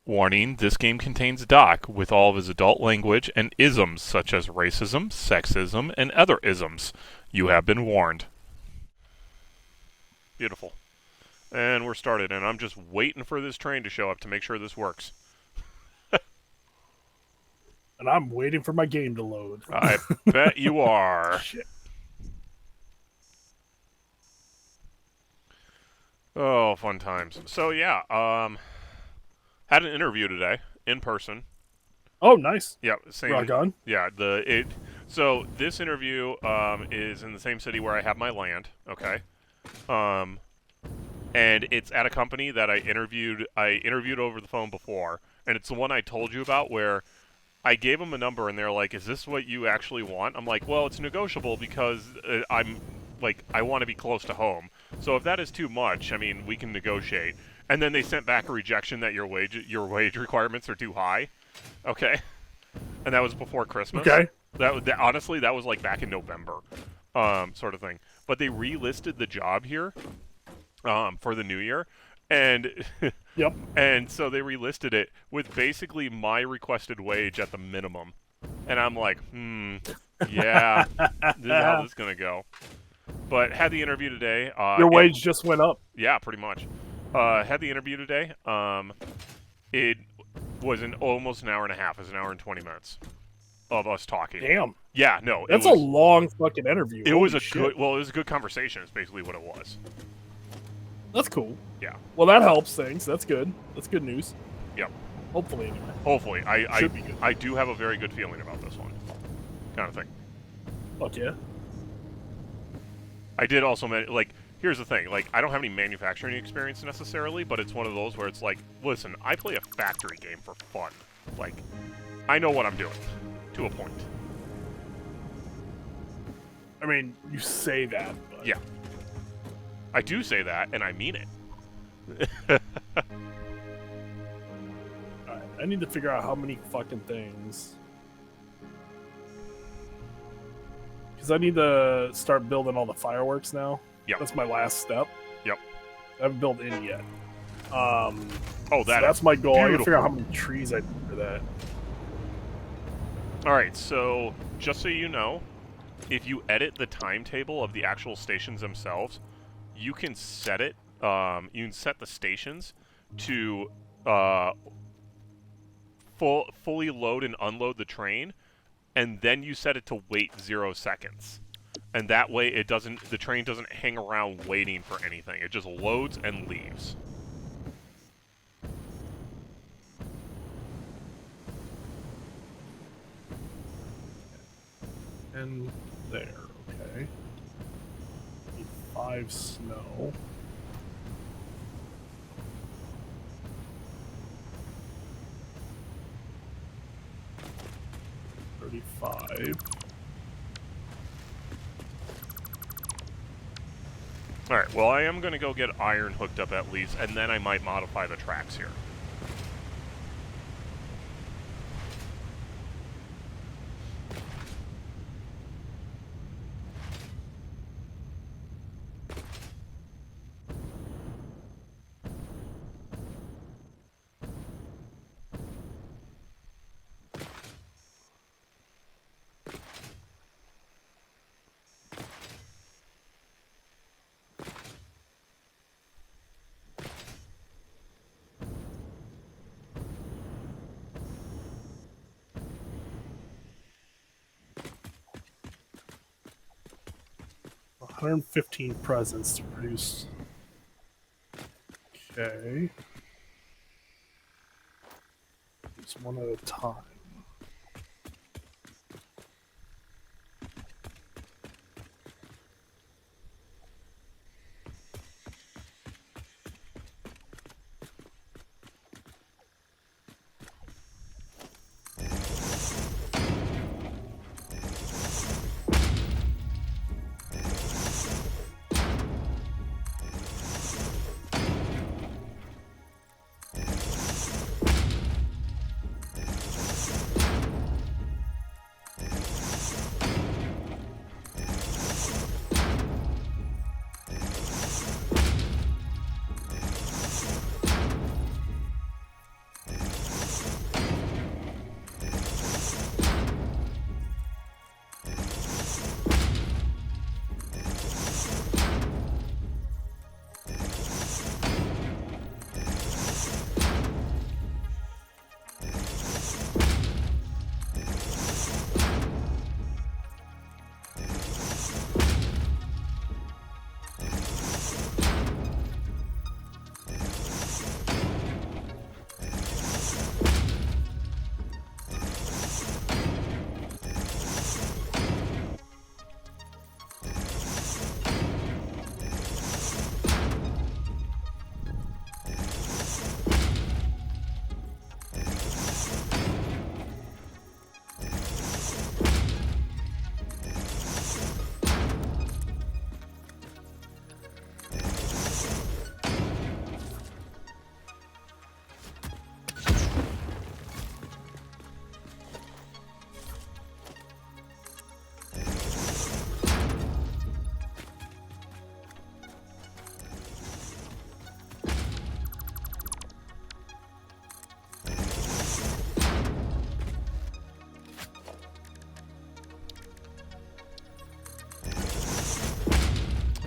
Warning, this game contains Doc with all of his adult language and isms such as racism, sexism, and other isms. You have been warned. Beautiful. And we're started, and I'm just waiting for this train to show up to make sure this works. And I'm waiting for my game to load. I bet you are. Shit. Oh, fun times. So yeah, had an interview today in person. Oh, nice. Yeah, same. Rock on. Yeah, So this interview is in the same city where I have my land. Okay. And it's at a company that I interviewed over the phone before, and it's the one I told you about where I gave them a number and they're like, "Is this what you actually want?" I'm like, "Well, it's negotiable because I want to be close to home. So if that is too much, I mean, we can negotiate." And then they sent back a rejection that your wage requirements are too high. Okay. And that was before Christmas. Okay. Honestly, that was like back in November, sort of thing. But they relisted the job here, for the new year, and Yep. and so they relisted it with basically my requested wage at the minimum. And I'm like, yeah, this is how this is gonna go. But had the interview today. Your wage just went up. Yeah, pretty much. Had the interview today. It was almost an hour and a half. It was an hour and 20 minutes of us talking. Damn. Yeah, no. That's a long fucking interview. It was a shit. good. Well, it was a good conversation. Is basically what it was. That's cool. Yeah. Well, that helps things. That's good. That's good news. Yep. Hopefully, anyway. Hopefully, Should be good. I do have a very good feeling about this one, kind of thing. Fuck yeah. I did also here's the thing, I don't have any manufacturing experience necessarily, but it's one of those where it's like, listen, I play a factory game for fun. Like, I know what I'm doing to a point. I mean, you say that, but... Yeah. I do say that, and I mean it. Alright, I need to figure out how many fucking things. Because I need to start building all the fireworks now. Yep. That's my last step. Yep. I haven't built any yet. Oh, that's my goal. Beautiful. I gotta figure out how many trees I need for that. Alright, so, just so you know, if you edit the timetable of the actual stations themselves, you can set it, you can set the stations to fully load and unload the train, and then you set it to wait 0 seconds. And that way the train doesn't hang around waiting for anything. It just loads and leaves. And there, okay. Need 5 snow. $35. Alright, well I am going to go get iron hooked up at least, and then I might modify the tracks here. $115 presents to produce. Okay. Just one at a time.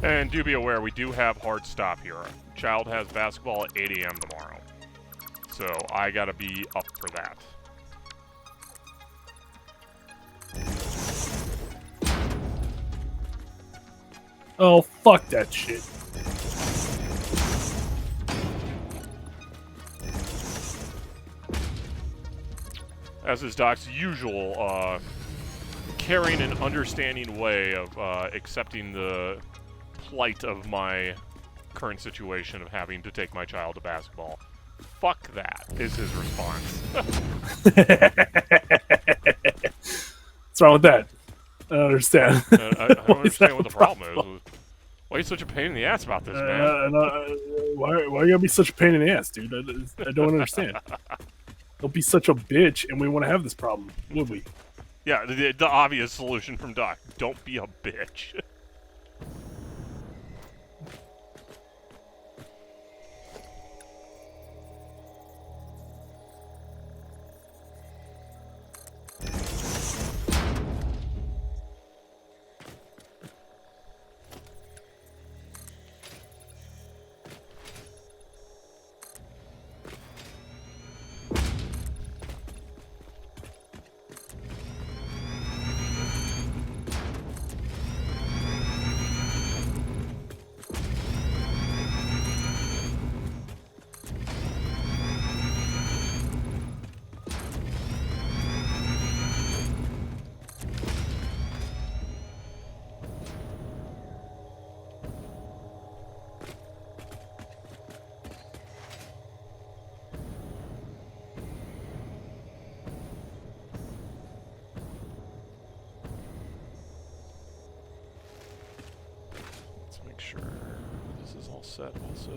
And do be aware, we do have hard stop here. Child has basketball at 8 a.m. tomorrow. So I gotta be up for that. Oh, fuck that shit. As is Doc's usual, caring and understanding way of accepting the plight of my current situation of having to take my child to basketball. Fuck that, is his response. What's wrong with that? I don't understand. I don't understand what the problem is. Why are you such a pain in the ass about this, man? Why are you gonna be such a pain in the ass, dude? I don't understand. Don't be such a bitch, and we want to have this problem, would we? Yeah, the obvious solution from Doc. Don't be a bitch. Make sure this is all set also.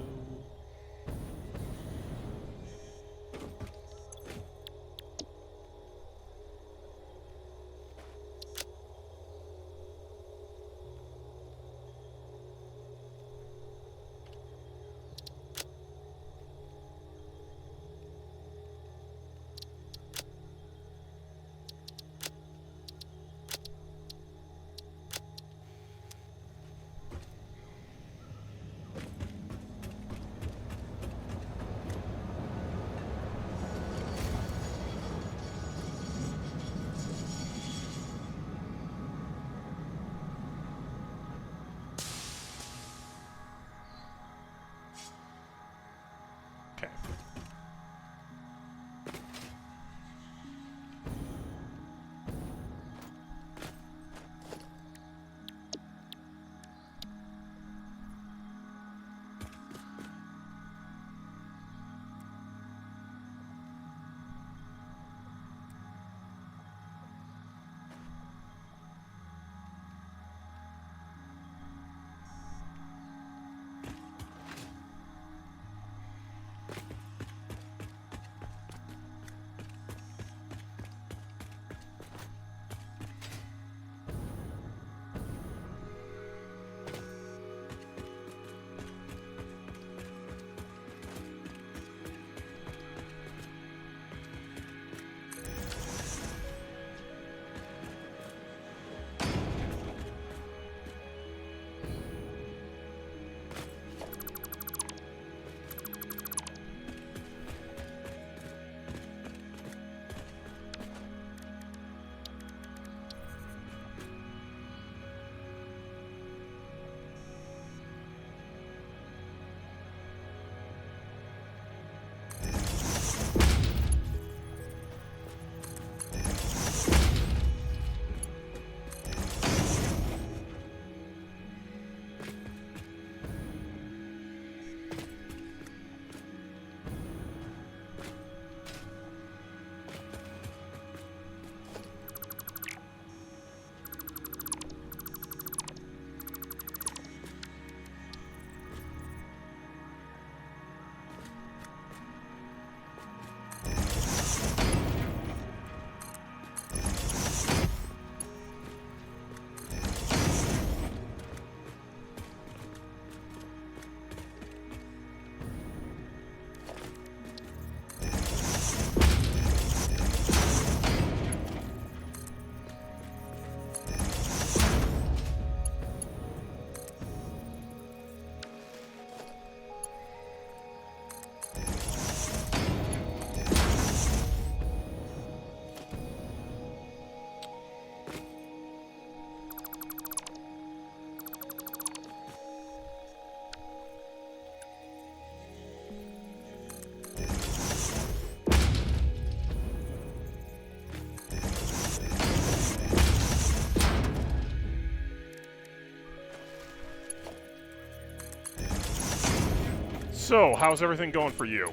So, how's everything going for you?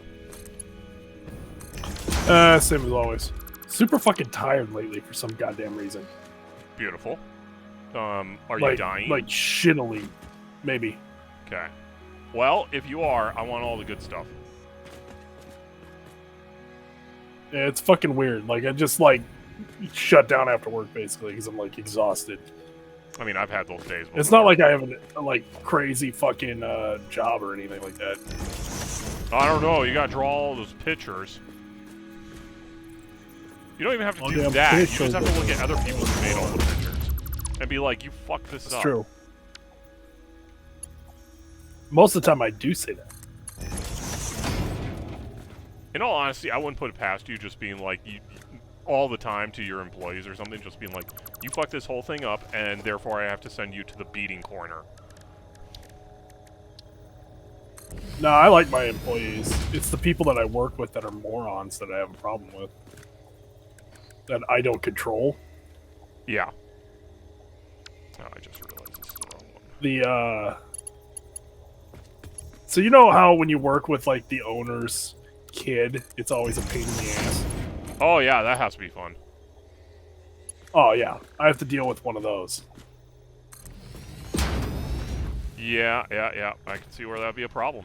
Same as always. Super fucking tired lately for some goddamn reason. Beautiful. Are you Like dying? shittily, maybe. Okay. Well, if you are, I want all the good stuff. Yeah, it's fucking weird. Like I just like shut down after work basically because I'm like exhausted. I mean, I've had those days before. It's not like I have a like crazy fucking job or anything like that. I don't know. You gotta draw all those pictures. You don't even have to do damn that. You pictures. just have to look at other people who made all the pictures and be like, "You fucked this It's up." true. Most of the time, I do say that. In all honesty, I wouldn't put it past you just being like, you all the time to your employees or something, just being like, "You fucked this whole thing up, and therefore I have to send you to the beating corner." No, I like my employees. It's the people that I work with that are morons that I have a problem with. That I don't control. Yeah. Oh, I just realized this is the wrong one. The So you know how when you work with like the owner's kid, it's always a pain in the ass. Oh yeah, that has to be fun. Oh yeah, I have to deal with one of those. Yeah. I can see where that'd be a problem.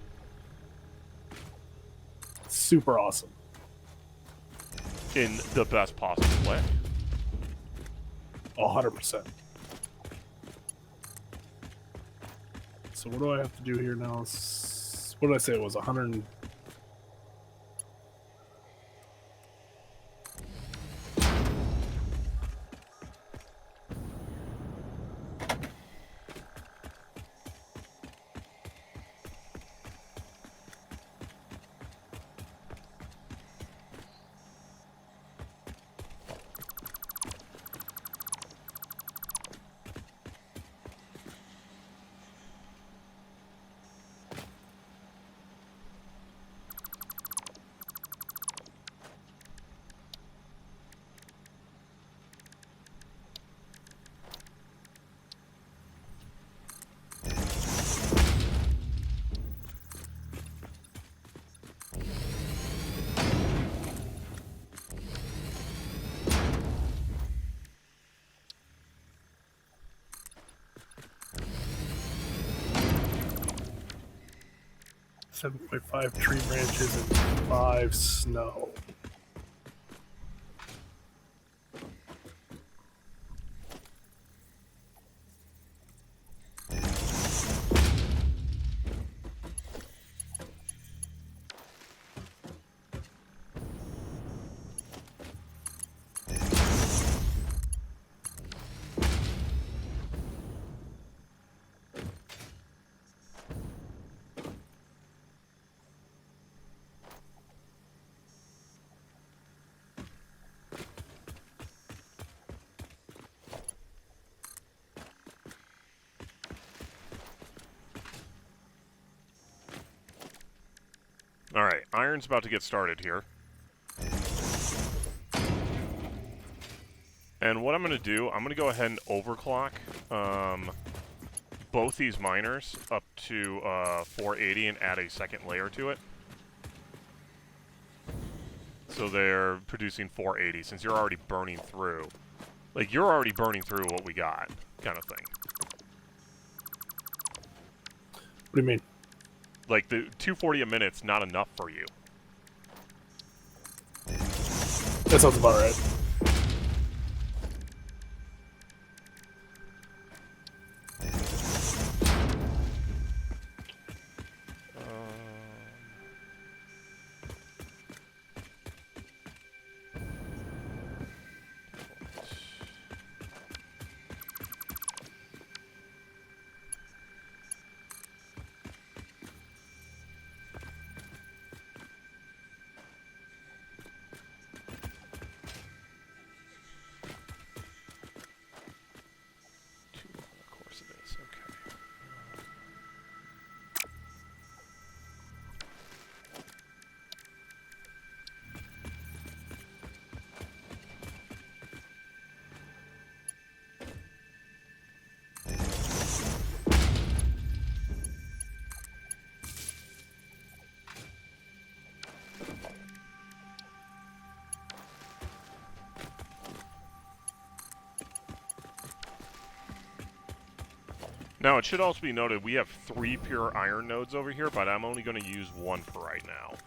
Super awesome. In the best possible way. 100%. So what do I have to do here now? What did I say? It was 100. .5 tree branches and 5 snow. Alright, iron's about to get started here. And what I'm going to do, I'm going to go ahead and overclock both these miners up to 480 and add a second layer to it. So they're producing 480 since you're already burning through. Like, you're already burning through what we got, kind of thing. What do you mean? Like, the 240 a minute's not enough for you. That sounds about right. Now, it should also be noted we have 3 pure iron nodes over here, but I'm only going to use 1 for right now.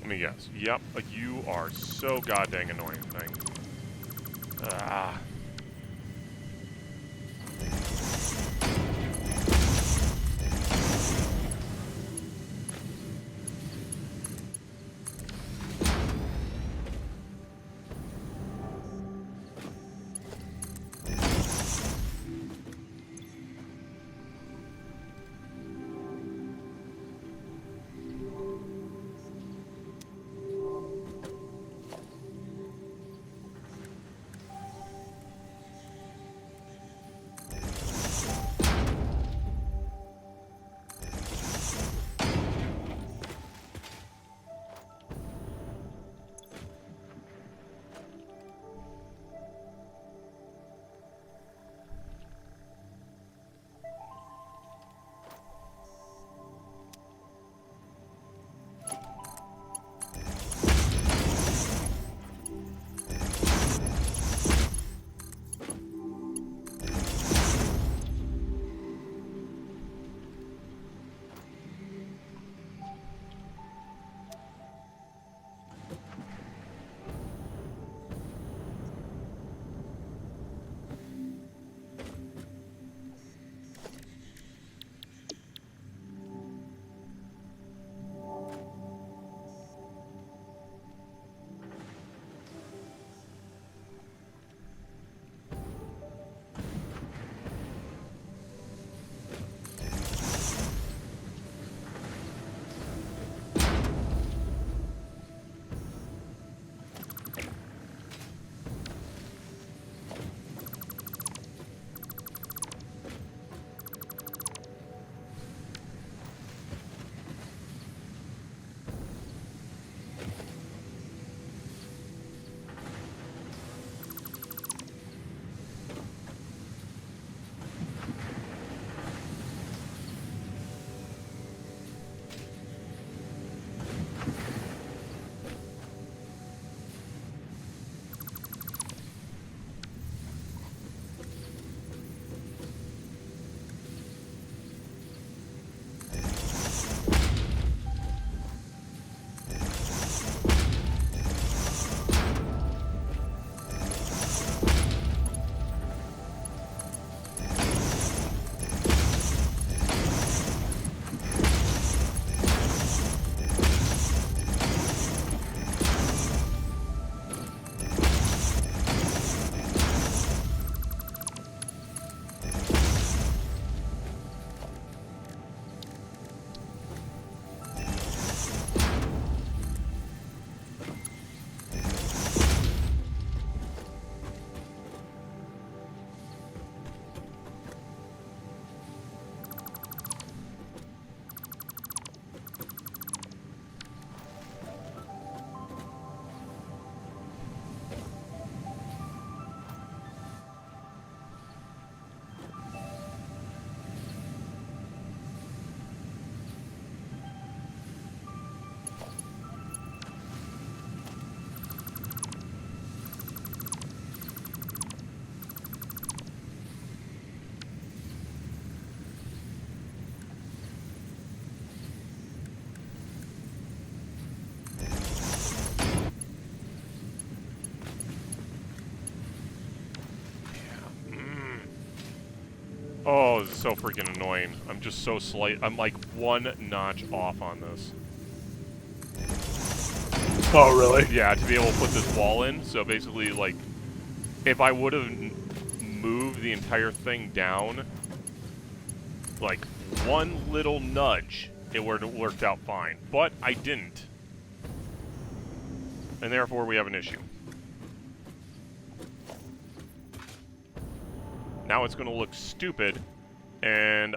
Let me guess. Yep, you are so goddamn annoying thing. Ah. Oh, this is so freaking annoying. I'm just so slight. I'm like one notch off on this. Oh, really? Yeah, to be able to put this wall in. So basically, like, if I would have moved the entire thing down, like, one little nudge, it would have worked out fine. But I didn't. And therefore, we have an issue. Now it's going to look stupid, and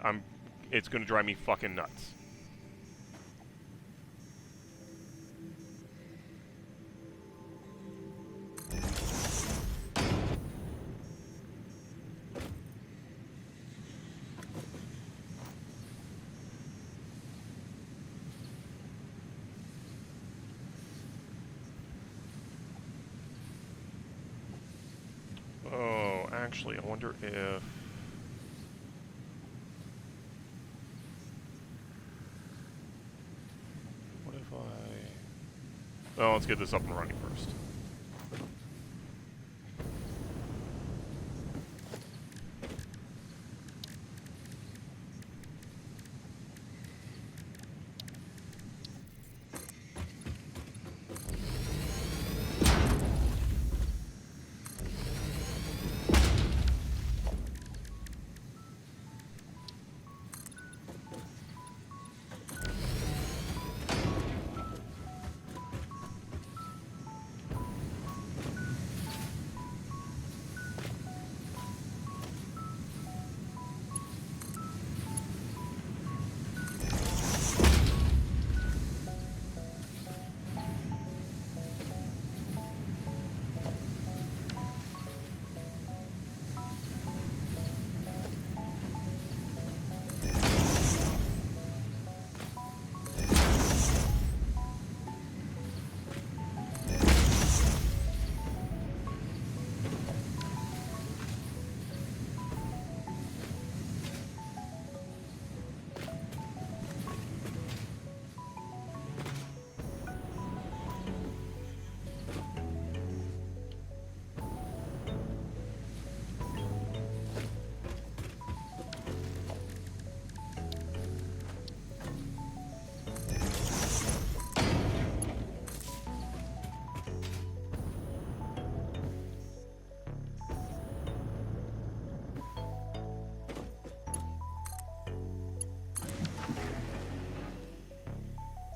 it's going to drive me fucking nuts. Oh, actually, I wonder if... What if I... Oh, let's get this up and running first.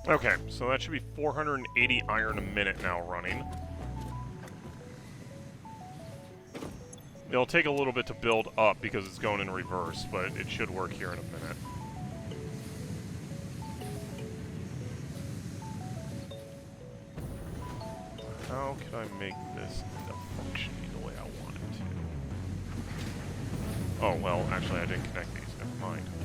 Okay, so that should be 480 iron a minute now running. It'll take a little bit to build up because it's going in reverse, but it should work here in a minute. How can I make this functioning the way I want it to? Oh, well, actually I didn't connect these. Never mind. Whoops.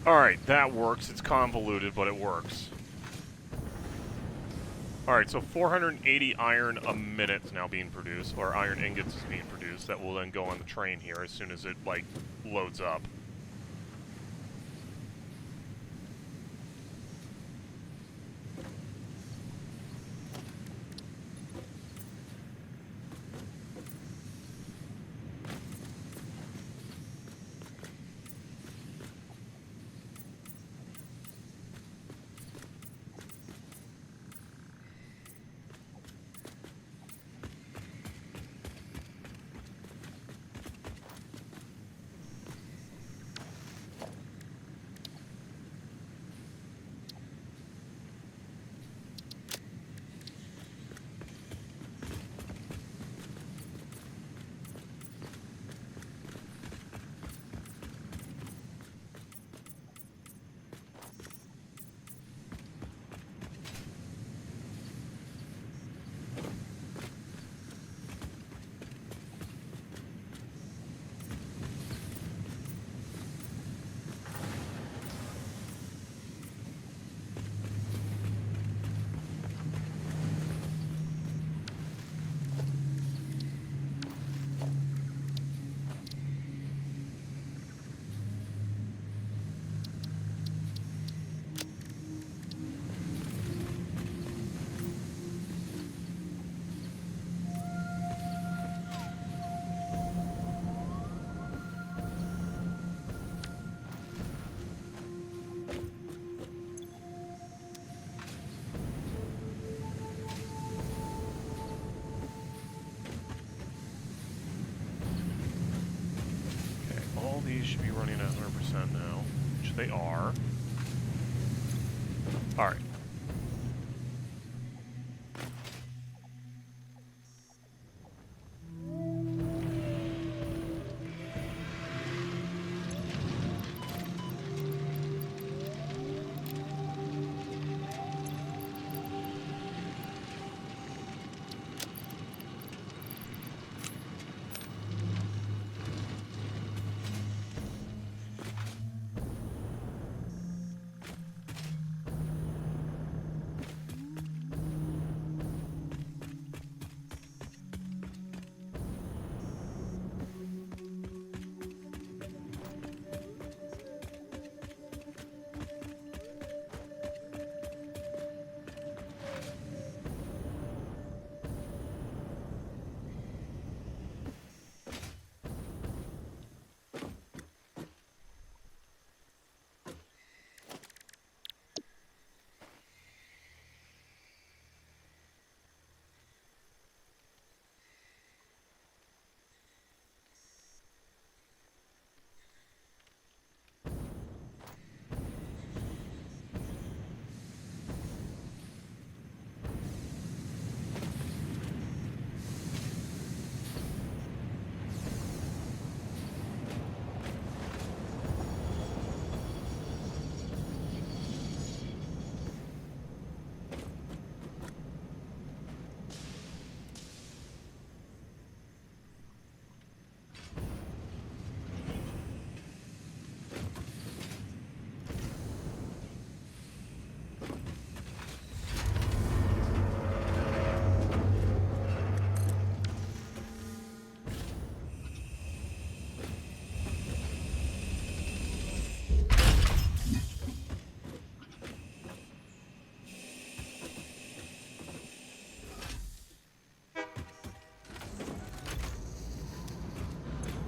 Alright, that works. It's convoluted, but it works. Alright, so 480 iron a minute is now being produced, or iron ingots is being produced. That will then go on the train here as soon as it, like, loads up. These should be running at 100% now, which they are. Alright.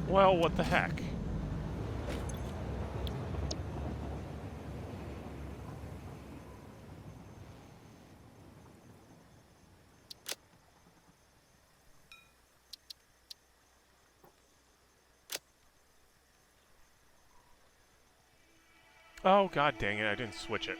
Well, what the heck? Oh, god dang it, I didn't switch it.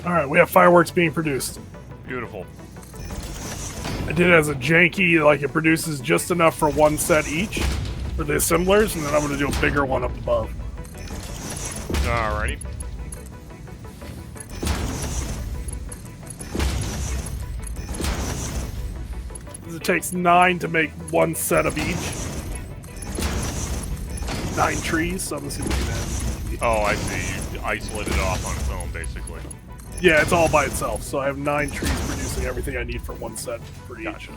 All right, we have fireworks being produced. Beautiful. I did it as a janky, like it produces just enough for one set each for the assemblers, and then I'm going to do a bigger one up above. Alrighty. It takes 9 to make one set of each. 9 trees, so I'm assuming that. Oh, I see. You isolated it off on its own, basically. Yeah, it's all by itself, so I have 9 trees producing everything I need for one set for each. Gotcha.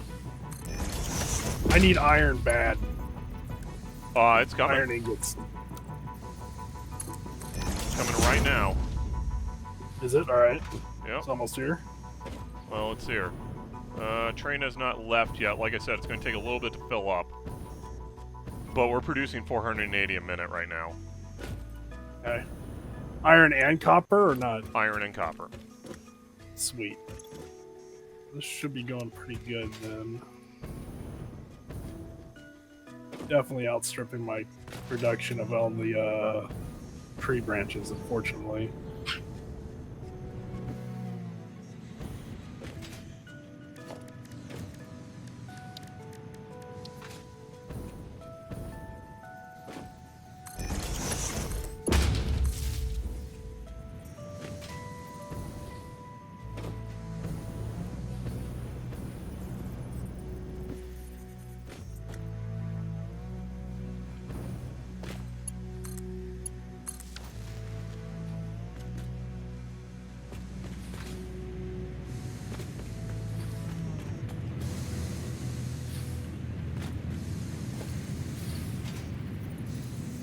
I need iron bad. It's coming. Iron ingots. Coming right now. Is it? Alright. Yep. It's almost here. Well, it's here. Train has not left yet. Like I said, it's going to take a little bit to fill up. But we're producing 480 a minute right now. Okay. Iron and copper or not? Iron and copper. Sweet. This should be going pretty good then. Definitely outstripping my production of all the tree branches, unfortunately.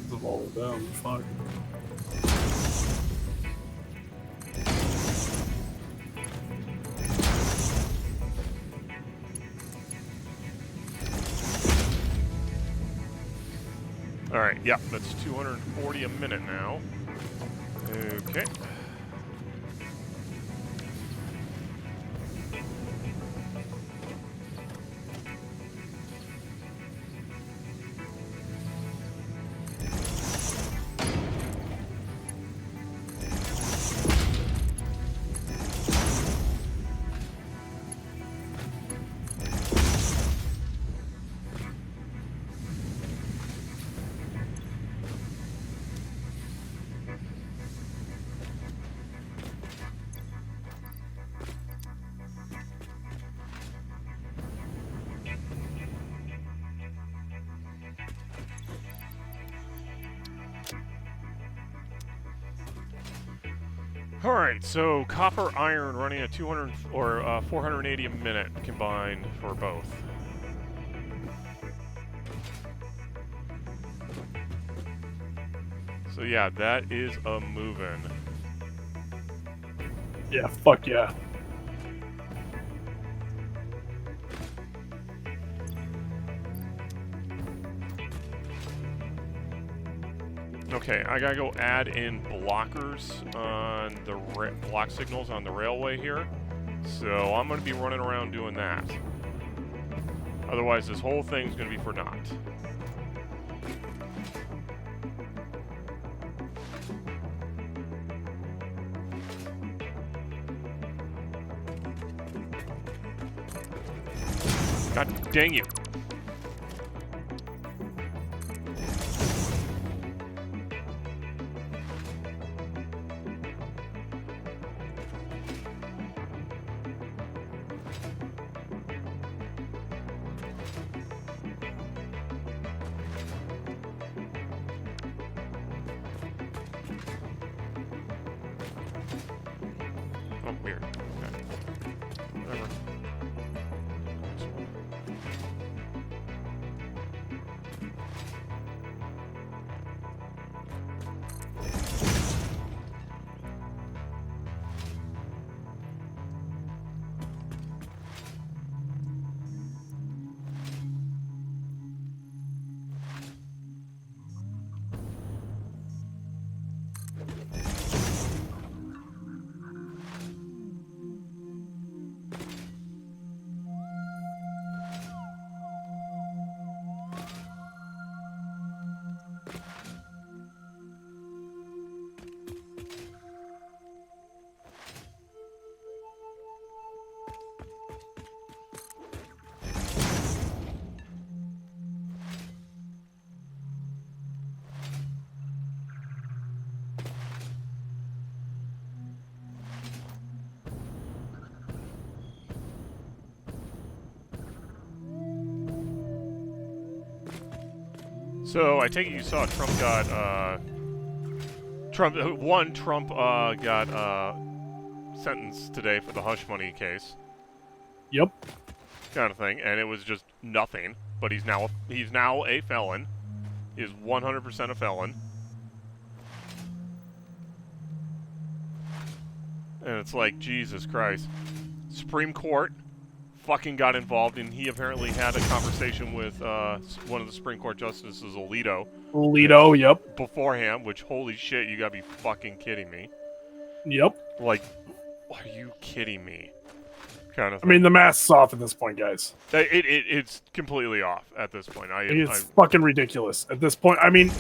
Of all of them, fuck. Alright, yeah, that's 240 a minute now. Okay. Alright, so copper, iron running at 200 or 480 a minute combined for both. So yeah, that is a movin'. Yeah, fuck yeah. Okay, I gotta go add in blockers on the block signals on the railway here. So I'm gonna be running around doing that. Otherwise, this whole thing's gonna be for naught. God dang you. Oh, weird. Okay. Whatever. So I take it you saw Trump got Trump got sentenced today for the hush money case, Yep. kind of thing, and it was just nothing. But he's now a felon. He's 100% a felon, and it's like Jesus Christ. Supreme Court fucking got involved, and he apparently had a conversation with one of the Supreme Court justices, Alito, yep. beforehand. Which, holy shit, you gotta be fucking kidding me! Yep. Like, are you kidding me? Kind of I thing. mean, the mask's off at this point, guys. It's completely off at this point. It's fucking ridiculous at this point. I mean,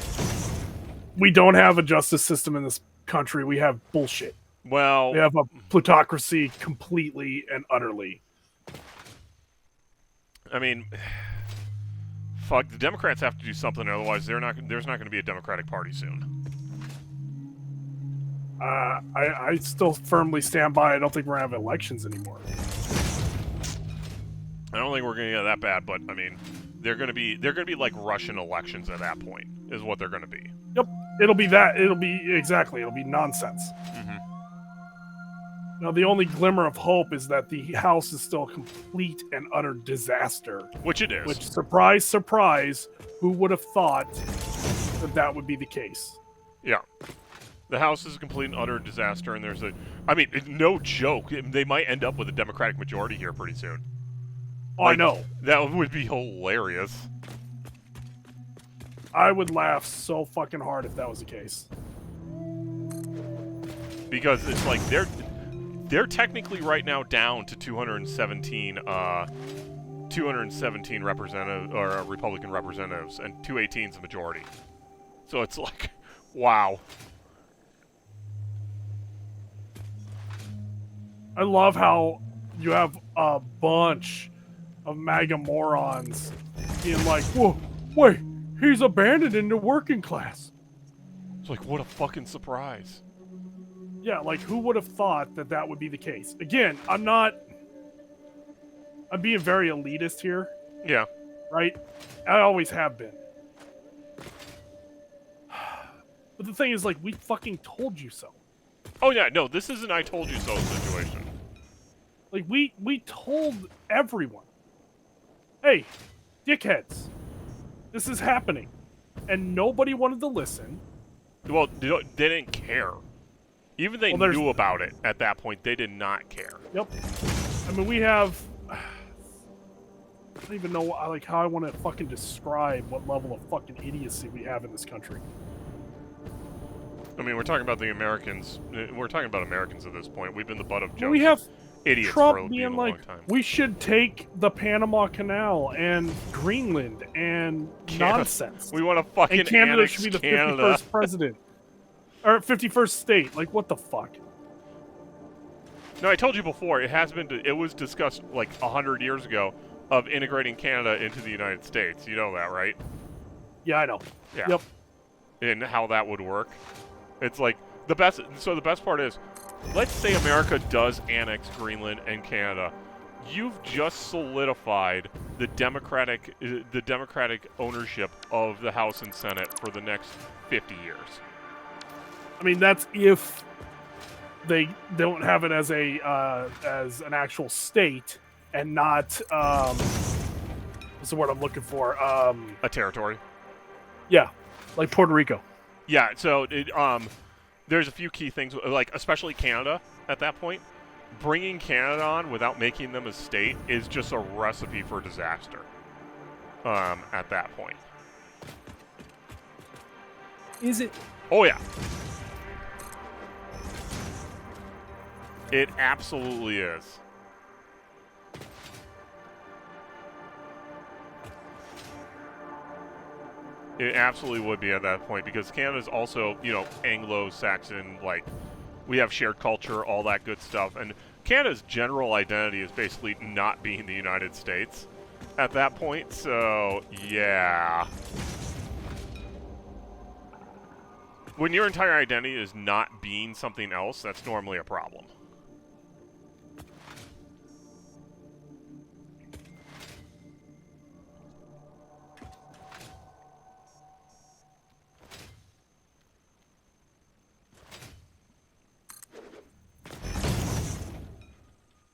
we don't have a justice system in this country. We have bullshit. Well, We have a plutocracy completely and utterly. I mean, fuck, the Democrats have to do something, otherwise there's not going to be a Democratic Party soon. I still firmly stand by. I don't think we're gonna have elections anymore. I don't think we're going to get that bad, but I mean, they're going to be like Russian elections at that point, is what they're going to be. Yep, it'll be that. It'll be nonsense. Mm-hmm. Now, the only glimmer of hope is that the House is still a complete and utter disaster. Which it is. Which, surprise, surprise, who would have thought that would be the case? Yeah. The House is a complete and utter disaster, and I mean, no joke, they might end up with a Democratic majority here pretty soon. Oh, I know. That would be hilarious. I would laugh so fucking hard if that was the case. Because it's like they're technically right now down to 217 representative or Republican representatives, and 218 is the majority. So it's like, wow. I love how you have a bunch of MAGA morons being like, whoa, wait, he's abandoning the working class. It's like, what a fucking surprise. Yeah, like, who would have thought that would be the case? Again, I'm being very elitist here. Yeah. Right? I always have been. But the thing is, like, we fucking told you so. Oh, yeah, no, this isn't I told you so situation. Like, we told everyone, hey, dickheads, this is happening. And nobody wanted to listen. Well, they didn't care. Even they knew about it at that point, they did not care. Yep. I mean, we have... I don't even know like how I want to fucking describe what level of fucking idiocy we have in this country. I mean, we're talking about the Americans. We're talking about Americans at this point. We've been the butt of jokes. We have idiots Trump for being a like, long time. we should take the Panama Canal and Greenland and nonsense. We want to fucking and Canada annex should be the Canada. 51st president. Or 51st state. Like, what the fuck? No, I told you before, it was discussed like 100 years ago of integrating Canada into the United States. You know that, right? Yeah, I know. Yeah. Yep. And how that would work. It's like the best part is, let's say America does annex Greenland and Canada. You've just solidified the democratic ownership of the House and Senate for the next 50 years. I mean, that's if they don't have it as as an actual state and not what's the word I'm looking for? A territory. Yeah, like Puerto Rico. Yeah. So there's a few key things, like especially Canada at that point. Bringing Canada on without making them a state is just a recipe for disaster. At that point. Is it? Oh yeah. It absolutely is. It absolutely would be at that point, because Canada's also, Anglo-Saxon, like, we have shared culture, all that good stuff. And Canada's general identity is basically not being the United States at that point, so, yeah. When your entire identity is not being something else, that's normally a problem.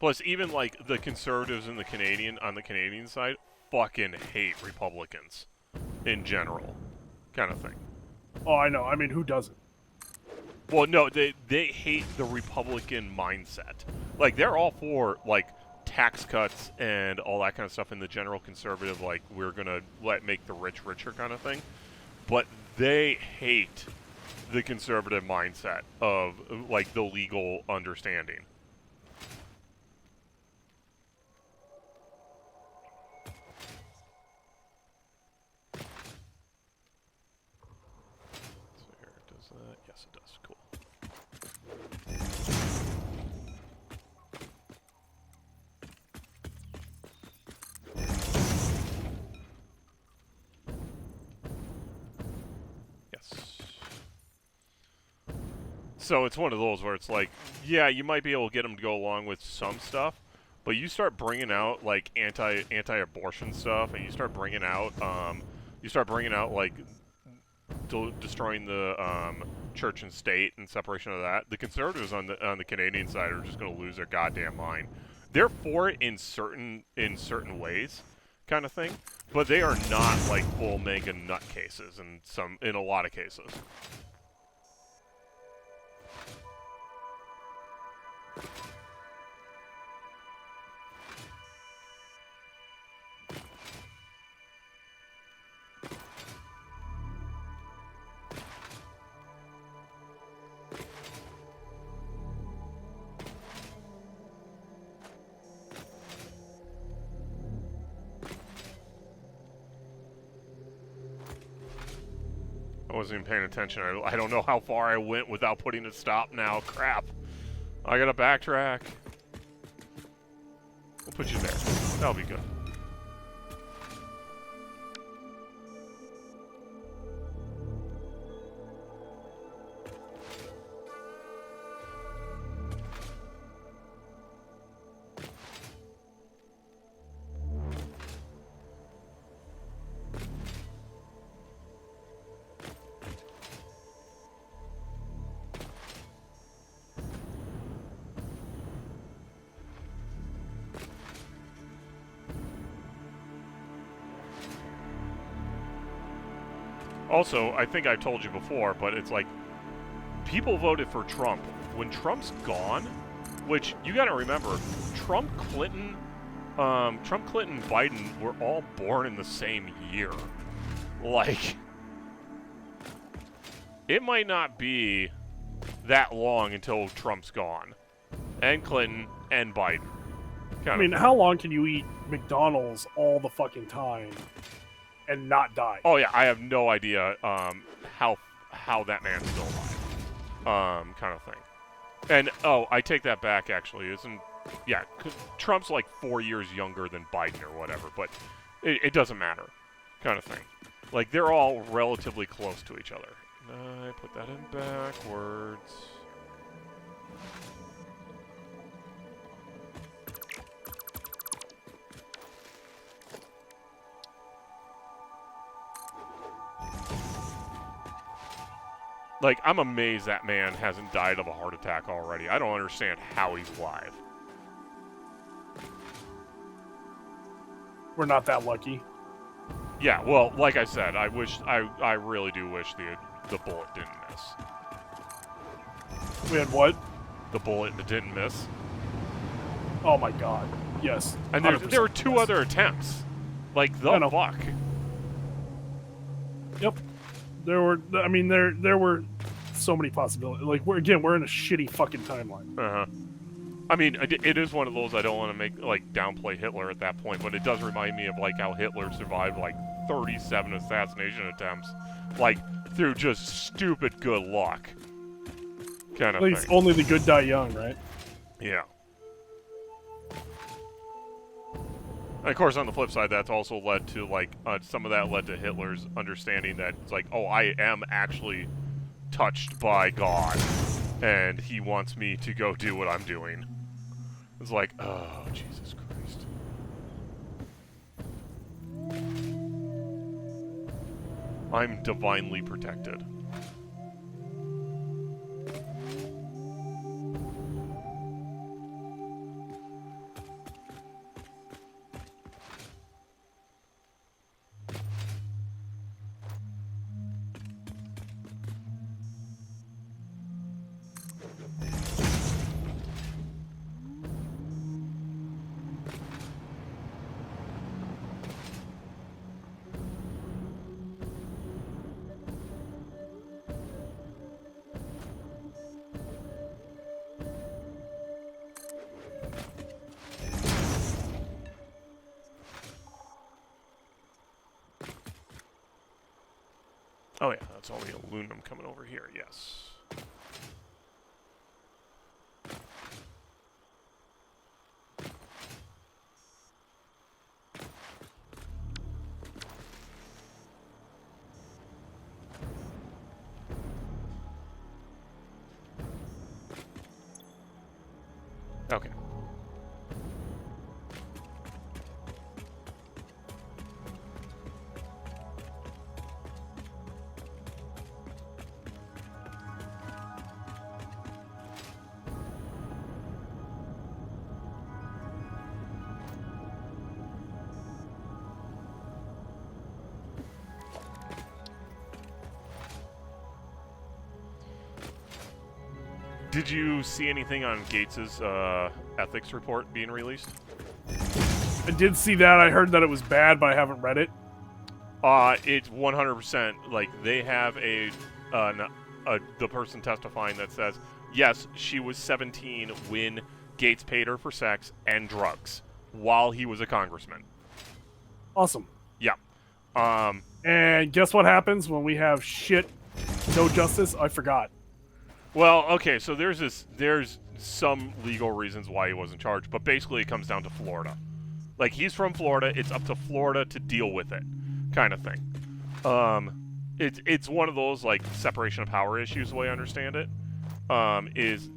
Plus, even like the conservatives in the on the Canadian side, fucking hate Republicans in general, kind of thing. Oh, I know. I mean, who doesn't? Well, no, they hate the Republican mindset. Like they're all for like tax cuts and all that kind of stuff in the general conservative, like we're gonna make the rich richer kind of thing. But they hate the conservative mindset of like the legal understanding. So here, does that? Yes, it does. Cool. Yes. So it's one of those where it's like, yeah, you might be able to get them to go along with some stuff, but you start bringing out like anti-abortion stuff, and you start bringing out like destroying the church and state and separation of that. The conservatives on the Canadian side are just going to lose their goddamn mind. They're for it in certain ways, kind of thing, but they are not like full mega nutcases in a lot of cases. I wasn't even paying attention. I don't know how far I went without putting a stop now. Crap. I gotta backtrack. We'll put you there. That'll be good. Also, I think I told you before, but it's like, people voted for Trump. When Trump's gone, which you gotta remember, Trump, Clinton, Biden were all born in the same year. Like, it might not be that long until Trump's gone. And Clinton and Biden. I mean, how long can you eat McDonald's all the fucking time and not die? Oh yeah, I have no idea how that man's still alive, kind of thing. And oh, I take that back. Actually, cause Trump's like 4 years younger than Biden or whatever, but it doesn't matter, kind of thing. Like they're all relatively close to each other. I put that in backwards. Like, I'm amazed that man hasn't died of a heart attack already. I don't understand how he's alive. We're not that lucky. Yeah, well, like I said, I really do wish the bullet didn't miss. We had what? The bullet didn't miss. Oh my god. Yes. And there were two other attempts. Like, the fuck. Yep. There were were so many possibilities. Like, we're in a shitty fucking timeline. Uh-huh. I mean, it is one of those I don't want to make, like, downplay Hitler at that point, but it does remind me of, like, how Hitler survived, like, 37 assassination attempts, like, through just stupid good luck. Kind of thing. At least only the good die young, right? Yeah. And of course, on the flip side, that's also led to, like, some of that led to Hitler's understanding that it's like, oh, I am actually touched by God, and he wants me to go do what I'm doing. It's like, oh, Jesus Christ. I'm divinely protected. Oh yeah, that's all the aluminum coming over here, yes. Okay. Did you see anything on Gates's ethics report being released? I did see that. I heard that it was bad, but I haven't read it. It's 100%. Like they have the person testifying that says yes, she was 17 when Gates paid her for sex and drugs while he was a congressman. Awesome. Yeah. And guess what happens when we have shit, no justice? I forgot. Well, okay, so there's some legal reasons why he wasn't charged, but basically it comes down to Florida. Like he's from Florida, it's up to Florida to deal with it, kind of thing. It's one of those like separation of power issues, the way I understand it. Is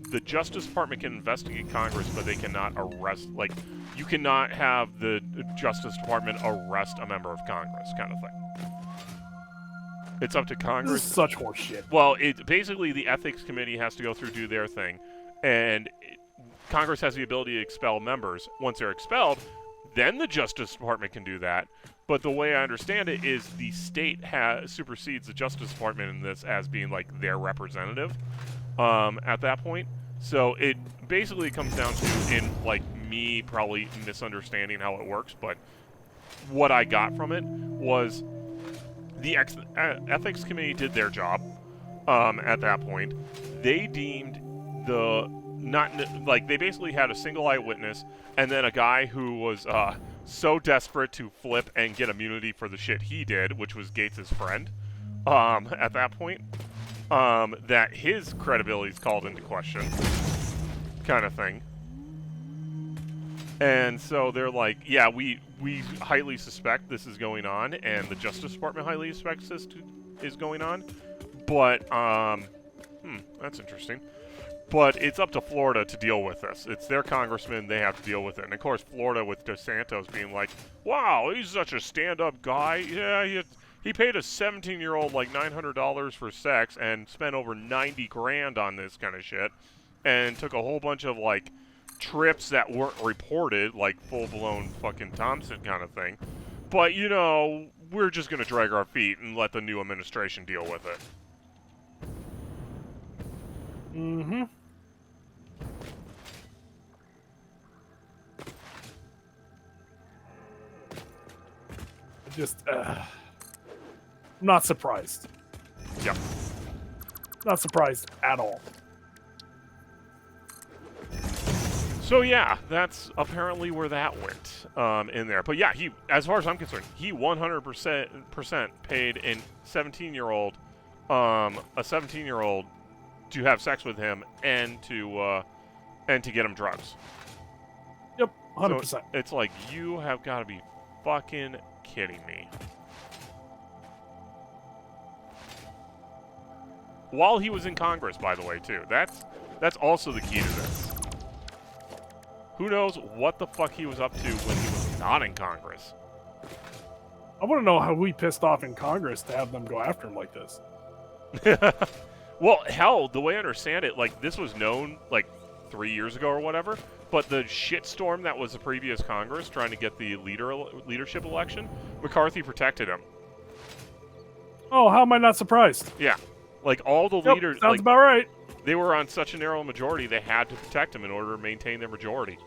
the Justice Department can investigate Congress, but they cannot arrest. Like you cannot have the Justice Department arrest a member of Congress, kind of thing. It's up to Congress. This is such horse shit. Well, basically the ethics committee has to go through, do their thing, and Congress has the ability to expel members. Once they're expelled, then the Justice Department can do that. But the way I understand it is the state supersedes the Justice Department in this as being like their representative at that point. So it basically comes down to, in like me probably misunderstanding how it works, but what I got from it was the ethics committee did their job at that point. They deemed they basically had a single eyewitness and then a guy who was so desperate to flip and get immunity for the shit he did, which was Gates's friend at that point, that his credibility is called into question, kind of thing. And so they're like, yeah, we highly suspect this is going on, and the Justice Department highly suspects this is going on. But, that's interesting. But it's up to Florida to deal with this. It's their congressman, they have to deal with it. And of course, Florida with DeSantis being like, wow, he's such a stand-up guy. Yeah, he paid a 17-year-old like $900 for sex and spent over 90 grand on this kind of shit. And took a whole bunch of like trips that weren't reported, like full-blown fucking Thompson kind of thing. But, you know, we're just going to drag our feet and let the new administration deal with it. Mm-hmm. I'm not surprised. Yep. Not surprised at all. So yeah, that's apparently where that went in there. But yeah, he, as far as I'm concerned, he 100% paid a 17-year-old to have sex with him and to get him drugs. Yep, 100%. So it's like, you have got to be fucking kidding me. While he was in Congress, by the way, too. That's also the key to this. Who knows what the fuck he was up to when he was not in Congress? I want to know how we pissed off in Congress to have them go after him like this. Well, hell, the way I understand it, like, this was known, like, 3 years ago or whatever, but the shitstorm that was the previous Congress trying to get the leadership election, McCarthy protected him. Oh, how am I not surprised? Yeah. Like, all the leaders... Sounds like, about right. They were on such a narrow majority, they had to protect him in order to maintain their majority.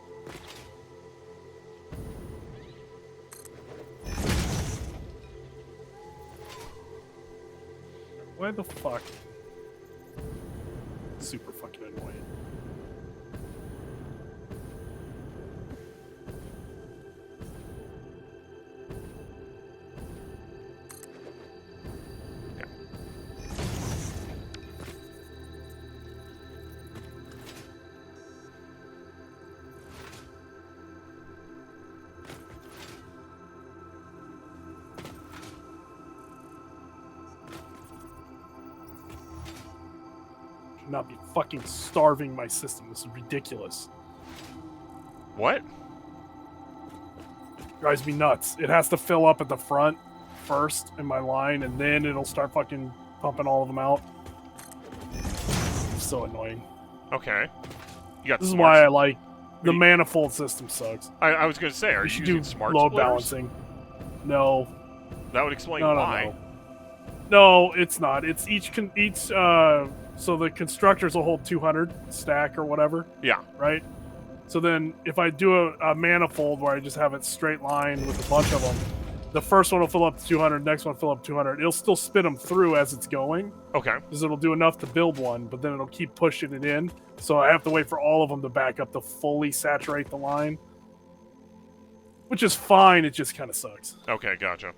Why the fuck? Super fucking annoying. cannot be fucking starving my system. This is ridiculous. What? Drives me nuts. It has to fill up at the front first in my line, and then it'll start fucking pumping all of them out. It's so annoying. Okay. You got This is smart why I like the manifold system sucks. I was going to say, are you using smart load splitters? balancing? No. That would explain No, why. No, it's not. It's each so the constructors will hold 200 stack or whatever, Yeah. right? So then if I do a manifold where I just have it straight line with a bunch of them, the first one will fill up to 200, next one will fill up 200. It'll still spit them through as it's going, Okay. because it'll do enough to build one, but then it'll keep pushing it in. So I have to wait for all of them to back up to fully saturate the line, which is fine. It just kind of sucks. Okay, gotcha.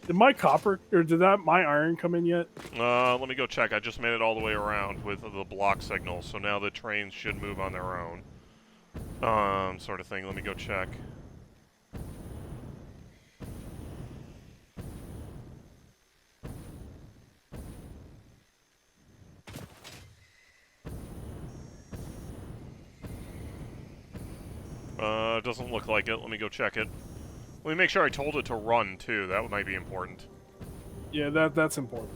Did my copper, or did my iron come in yet? Let me go check. I just made it all the way around with the block signal, so now the trains should move on their own. Sort of thing. Let me go check. Doesn't look like it. Let me go check it. Let me make sure I told it to run, too. That might be important. Yeah, that's important.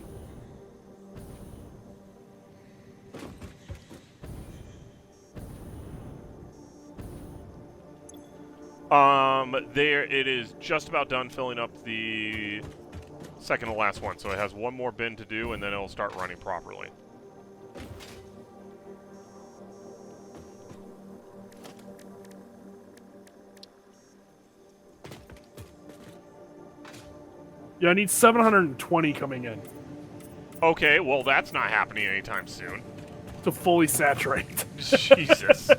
There, it is just about done filling up the second to last one, so it has one more bin to do, and then it'll start running properly. Yeah, I need 720 coming in Okay, well, that's not happening anytime soon. to fully saturate. Jesus.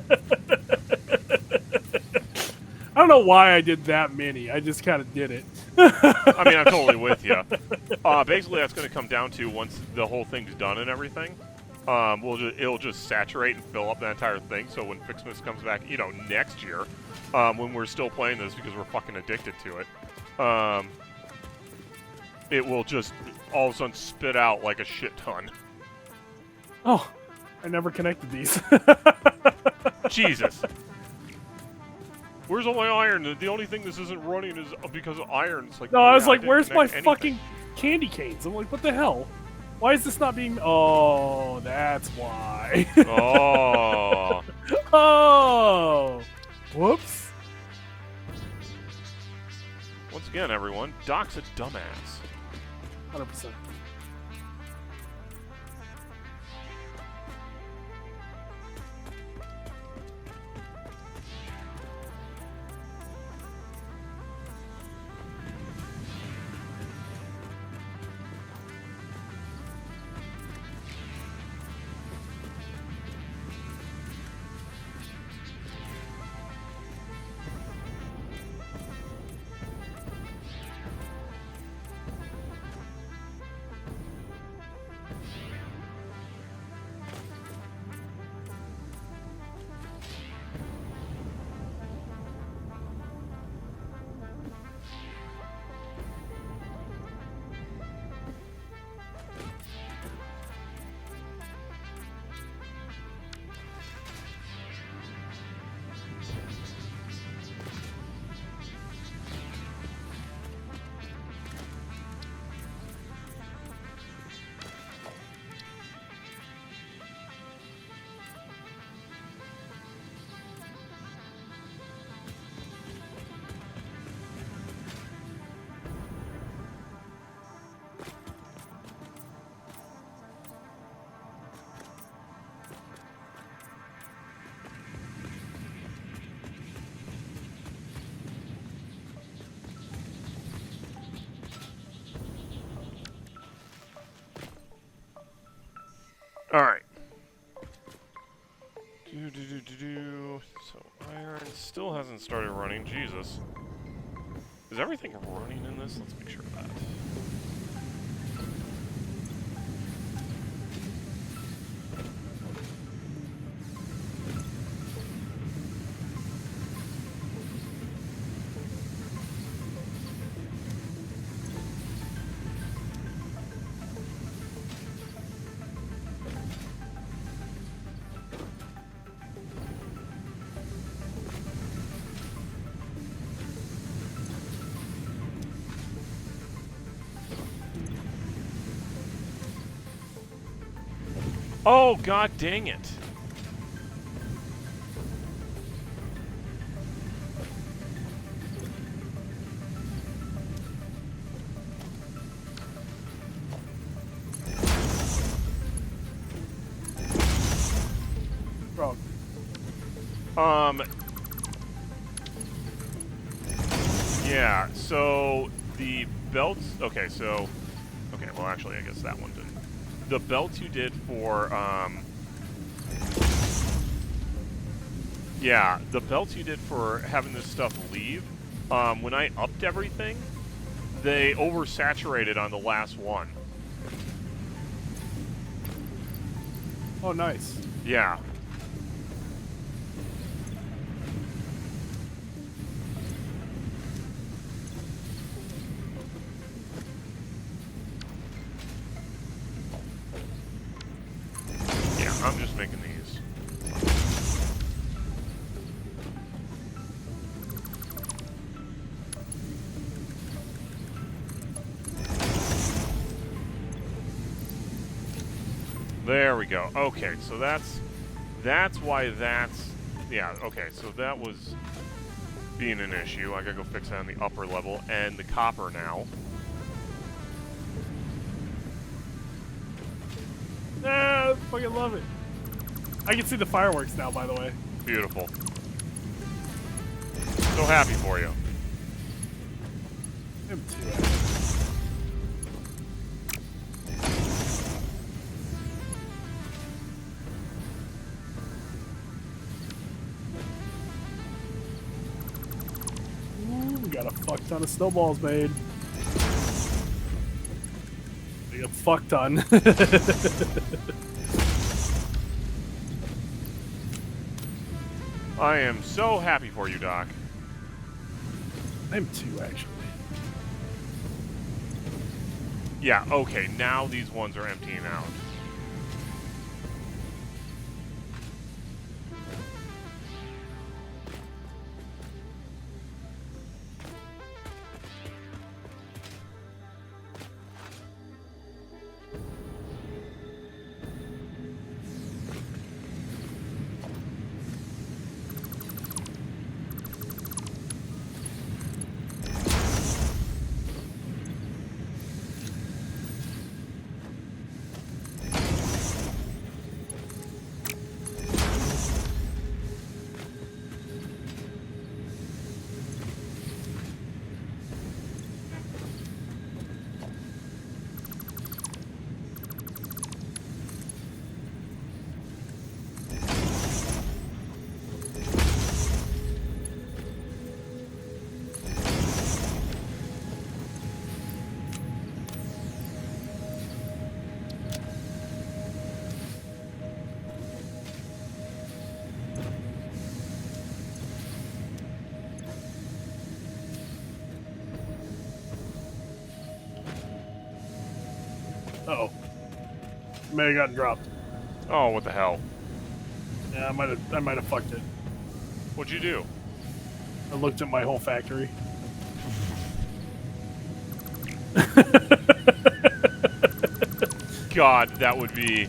I don't know why I did that many. I just kind of did it. I mean, I'm totally with you. Basically, that's going to come down to once the whole thing's done and everything. It'll just saturate and fill up the entire thing. So when Fixmas comes back, next year, when we're still playing this because we're fucking addicted to it, it will just all of a sudden spit out like a shit ton. Oh, I never connected these. Jesus. Where's all my iron? The only thing this isn't running is because of iron. It's like, No, I was yeah, like, didn't where's my connect anything. fucking candy canes? I'm like, what the hell? Why is this not being... Oh, that's why. Oh. Oh. Whoops. Once again, everyone, Doc's a dumbass. 100%. Alright. So, iron still hasn't started running. Jesus. Is everything running in this? Let's make sure of that. Oh, god dang it. Bro. Yeah, so the belts, okay, well actually I guess that one didn't. The belts you did for, yeah, the belts you did for having this stuff leave, when I upped everything, they oversaturated on the last one. Oh, nice. Yeah. Yeah, I'm just making these. There we go. Okay, so that's why that's, yeah, okay, so that was being an issue. I gotta go fix that on the upper level, and the copper now. Ah, I fucking love it. I can see the fireworks now, by the way. Beautiful. So happy for you. Him too. Ooh, we got a fuck ton of snowballs made. We got a fuck ton. I am so happy for you, Doc. I'm too, actually. Yeah, okay, now these ones are emptying out. Uh-oh. May have gotten dropped. Oh, what the hell? Yeah, I might have fucked it. What'd you do? I looked at my whole factory. God, that would be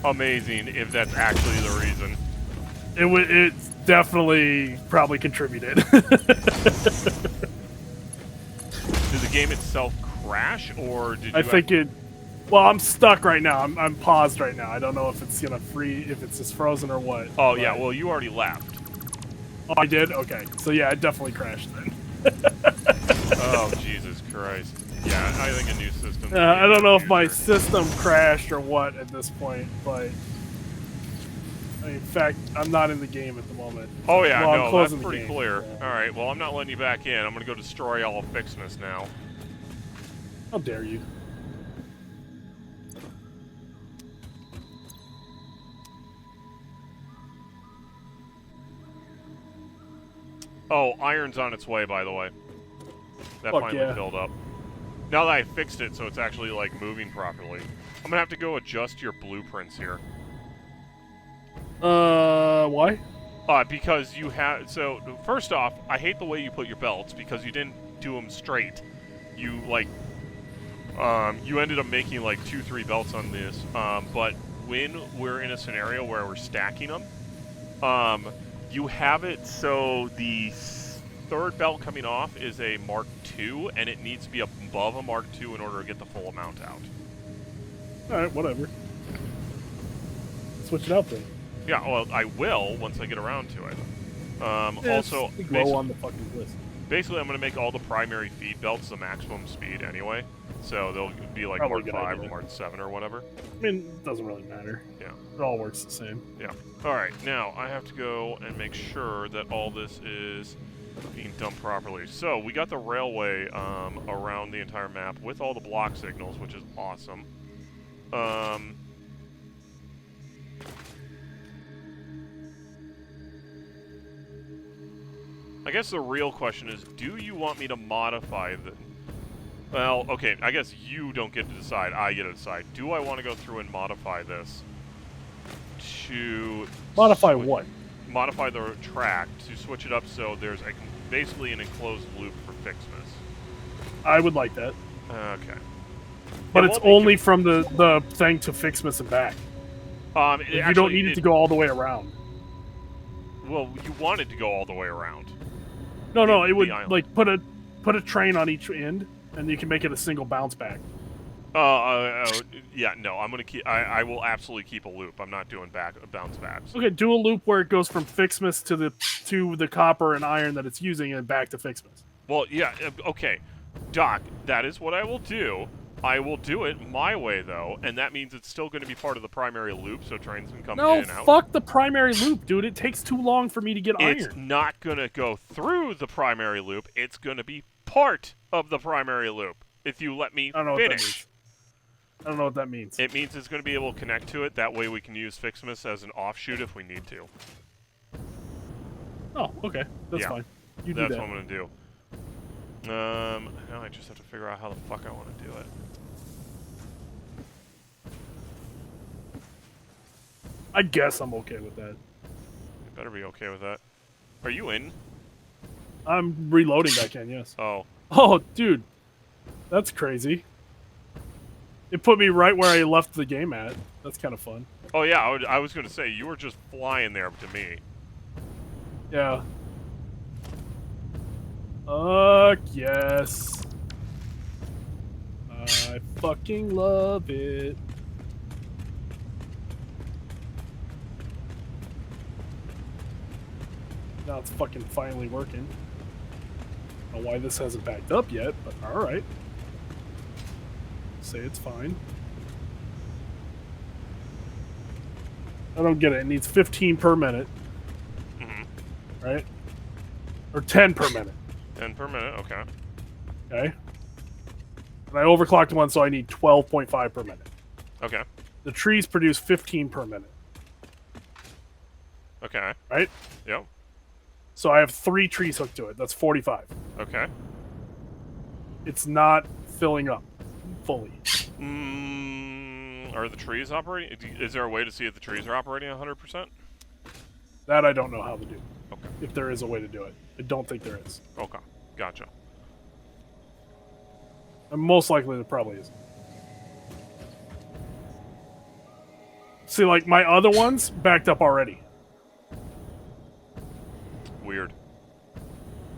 amazing if that's actually the reason. It definitely probably contributed. Did the game itself crash, or did you... I think it. Well, I'm stuck right now. I'm paused right now. I don't know if it's gonna if it's just frozen or what. Oh, yeah, well, you already left. Oh, I did? Okay. So yeah, it definitely crashed then. Oh, Jesus Christ. Yeah, I think a new system... I don't know if my system crashed or what at this point, but... in fact, I'm not in the game at the moment. Oh, yeah, well, no, that's pretty game. clear. Yeah. Alright, well, I'm not letting you back in. I'm gonna go destroy all of Fixness now. How dare you? Oh, iron's on its way, by the way. That Fuck finally yeah. filled up. Now that I fixed it so it's actually, like, moving properly, I'm gonna have to go adjust your blueprints here. Why? Because you have... So, first off, I hate the way you put your belts, because you didn't do them straight. You, like... you ended up making, like, 2-3 belts on this, but when we're in a scenario where we're stacking them, you have it so the third belt coming off is a Mark II, and it needs to be above a Mark II in order to get the full amount out. Alright, whatever. Switch it out then. Yeah, well, I will once I get around to it. Also, go on the fucking list. Basically, I'm going to make all the primary feed belts the maximum speed anyway. So they'll be like Probably Mark 5 idea. or Mark 7 or whatever. I mean, it doesn't really matter. Yeah. It all works the same. Yeah. Alright, now I have to go and make sure that all this is being done properly. So, we got the railway around the entire map with all the block signals, which is awesome. I guess the real question is, do you want me to modify the... Well, okay, I guess you don't get to decide, I get to decide. Do I want to go through and modify this to... Modify what? Modify the track to switch it up so there's basically an enclosed loop for Fixmas. I would like that. Okay. But it's only from the thing to Fixmas and back. You don't need it to go all the way around. Well, you want it to go all the way around. No, it would like put a train on each end, and you can make it a single bounce back. Yeah, no, I'm gonna keep. I will absolutely keep a loop. I'm not doing bounce backs. Okay, do a loop where it goes from Fixmas to the copper and iron that it's using, and back to Fixmas. Well, yeah, okay, Doc, that is what I will do. I will do it my way, though, and that means it's still going to be part of the primary loop, so trains can come in and out. No, fuck the primary loop, dude. It takes too long for me to get iron. It's not going to go through the primary loop. It's going to be part of the primary loop, if you let me finish. I don't know what that means. It means it's going to be able to connect to it. That way we can use Fixmas as an offshoot if we need to. Oh, okay. That's fine. You do that. That's what I'm going to do. Now I just have to figure out how the fuck I want to do it. I guess I'm okay with that. You better be okay with that. Are you in? I'm reloading back in, yes. Oh. Oh, dude. That's crazy. It put me right where I left the game at. That's kind of fun. Oh, yeah, I was going to say, you were just flying there to me. Yeah. Yes. I fucking love it. Now it's fucking finally working. I don't know why this hasn't backed up yet, but alright. Say it's fine. I don't get it. It needs 15 per minute. Mm-hmm. Right? Or 10 per minute. 10 per minute, okay. Okay. And I overclocked one, so I need 12.5 per minute. Okay. The trees produce 15 per minute. Okay. Right? Yep. So I have 3 trees hooked to it. That's 45. Okay. It's not filling up fully. Are the trees operating? Is there a way to see if the trees are operating 100%? That I don't know how to do. Okay. If there is a way to do it. I don't think there is. Okay. Gotcha. And most likely there probably isn't. See, like, my other ones backed up already. Weird.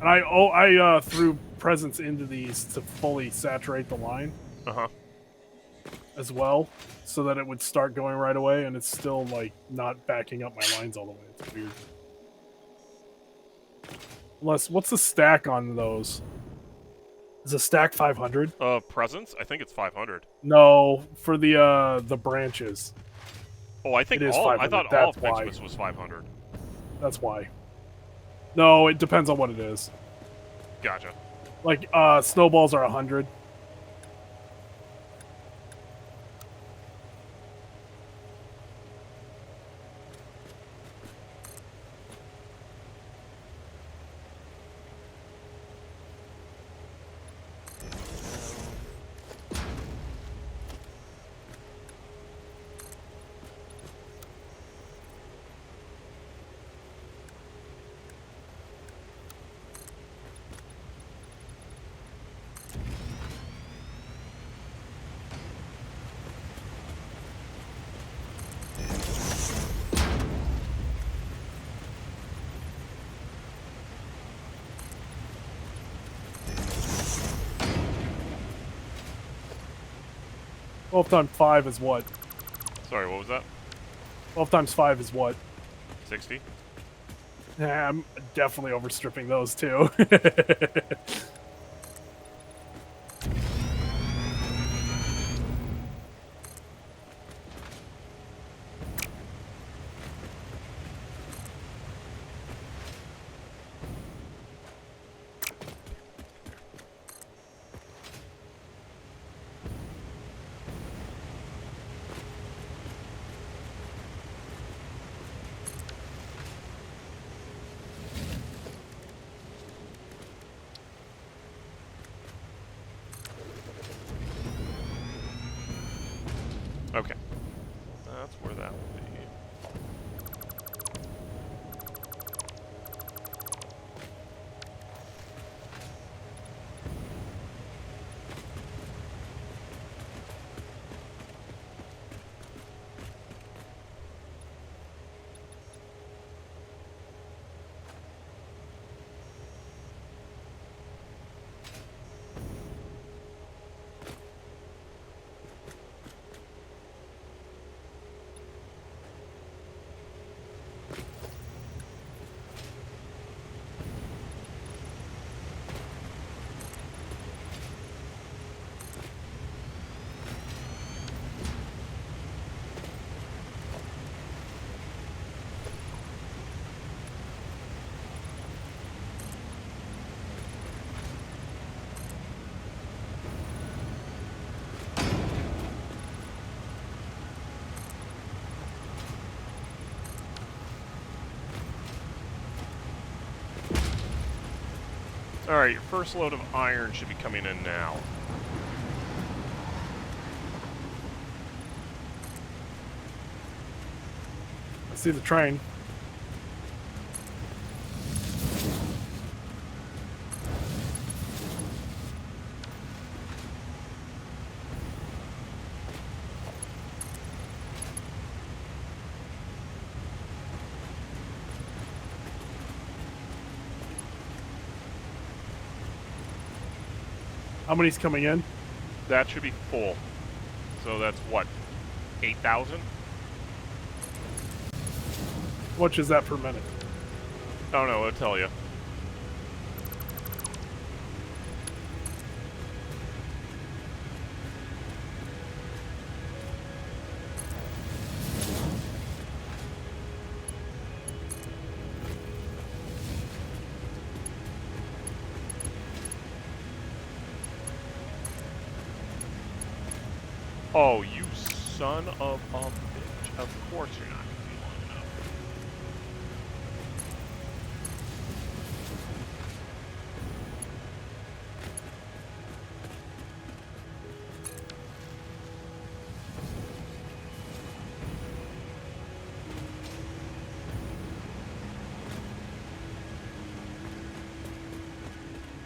And I threw presents into these to fully saturate the line. Uh-huh. As well, so that it would start going right away, and it's still, like, not backing up my lines all the way. It's weird. Unless, what's the stack on those? Is a stack 500? Presents? I think it's 500. No, for the branches. Oh, I think it is all. 500. I thought That's all of why. Fixmas was 500. That's why. No, it depends on what it is. Gotcha. Like, snowballs are 100. 12 times 5 is what? Sorry, what was that? 12 times 5 is what? 60? Yeah, I'm definitely overstripping those too. Okay. That's where that will be. Alright, your first load of iron should be coming in now. I see the train. How many's coming in? That should be full. So that's what? 8,000? How much is that per minute? Oh no, I'll tell you. Oh, you son of a bitch. Of course you're not going to be long enough.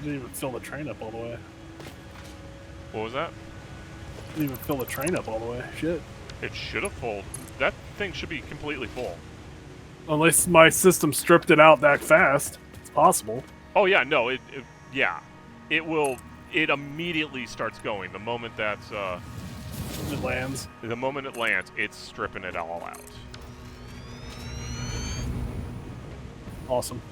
Didn't even fill the train up all the way. What was that? Didn't even fill the train up all the way. Shit. It should have full. That thing should be completely full. Unless my system stripped it out that fast. It's possible. Oh yeah, no, yeah. It will, it immediately starts going. The moment that's, It lands. the moment it lands, it's stripping it all out. Awesome.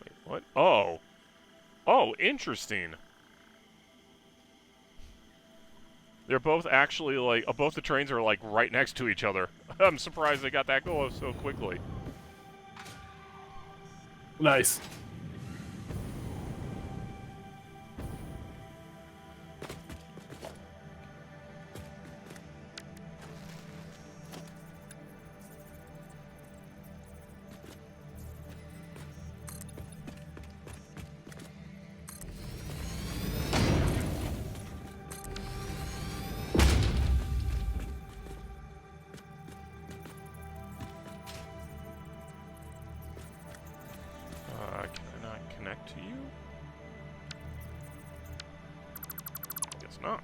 Wait, what? Oh. Oh, interesting. They're both actually like both the trains are like right next to each other. I'm surprised they got that going so quickly. Nice. Can I not connect to you? Guess not.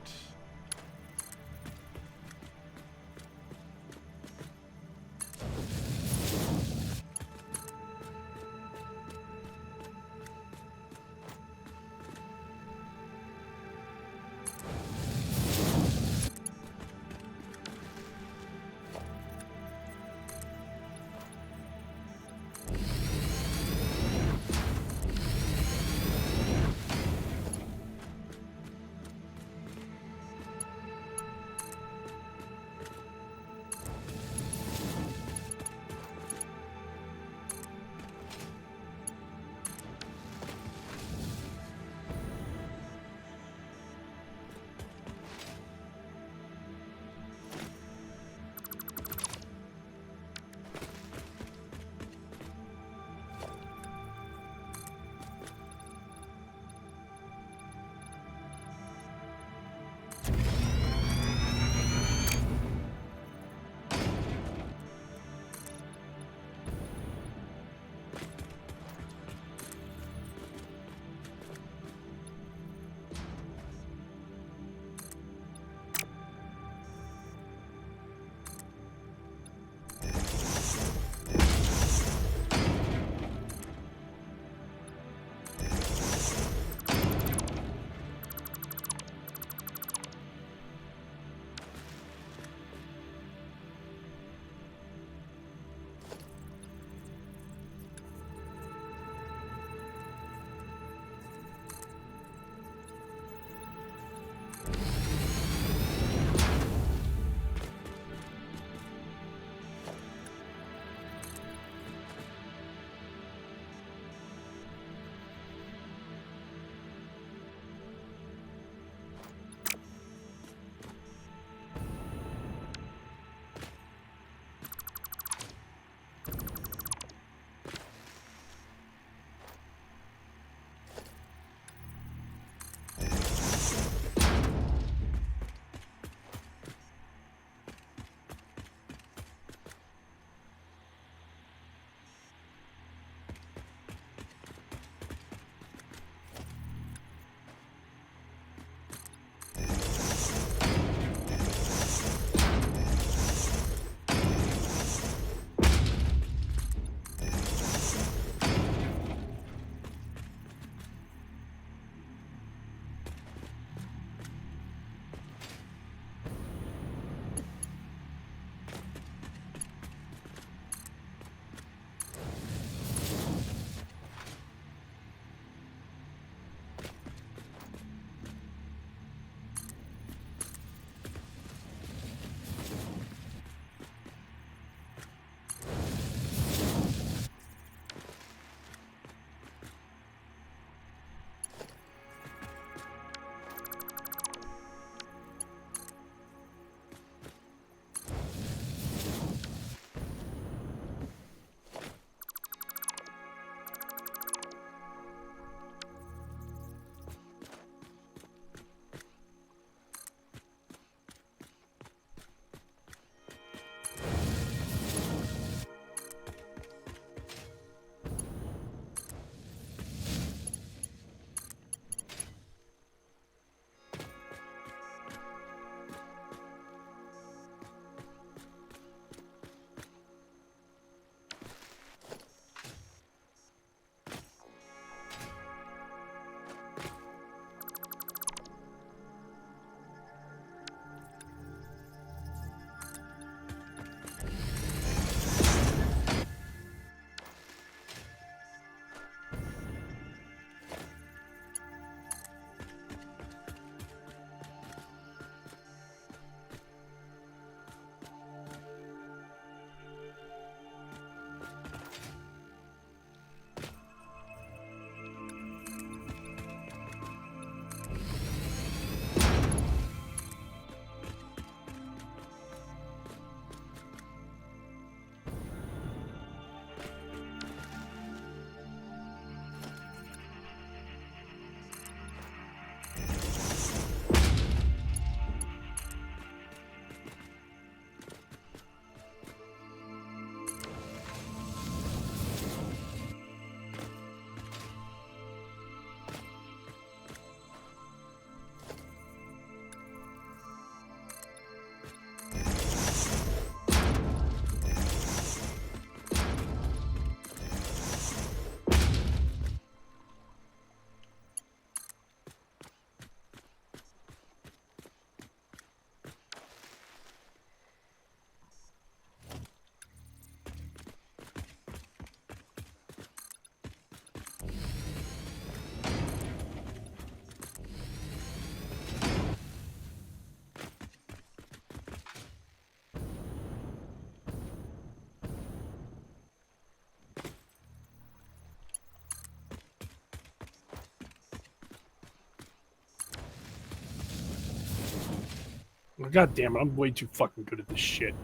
God damn it, I'm way too fucking good at this shit.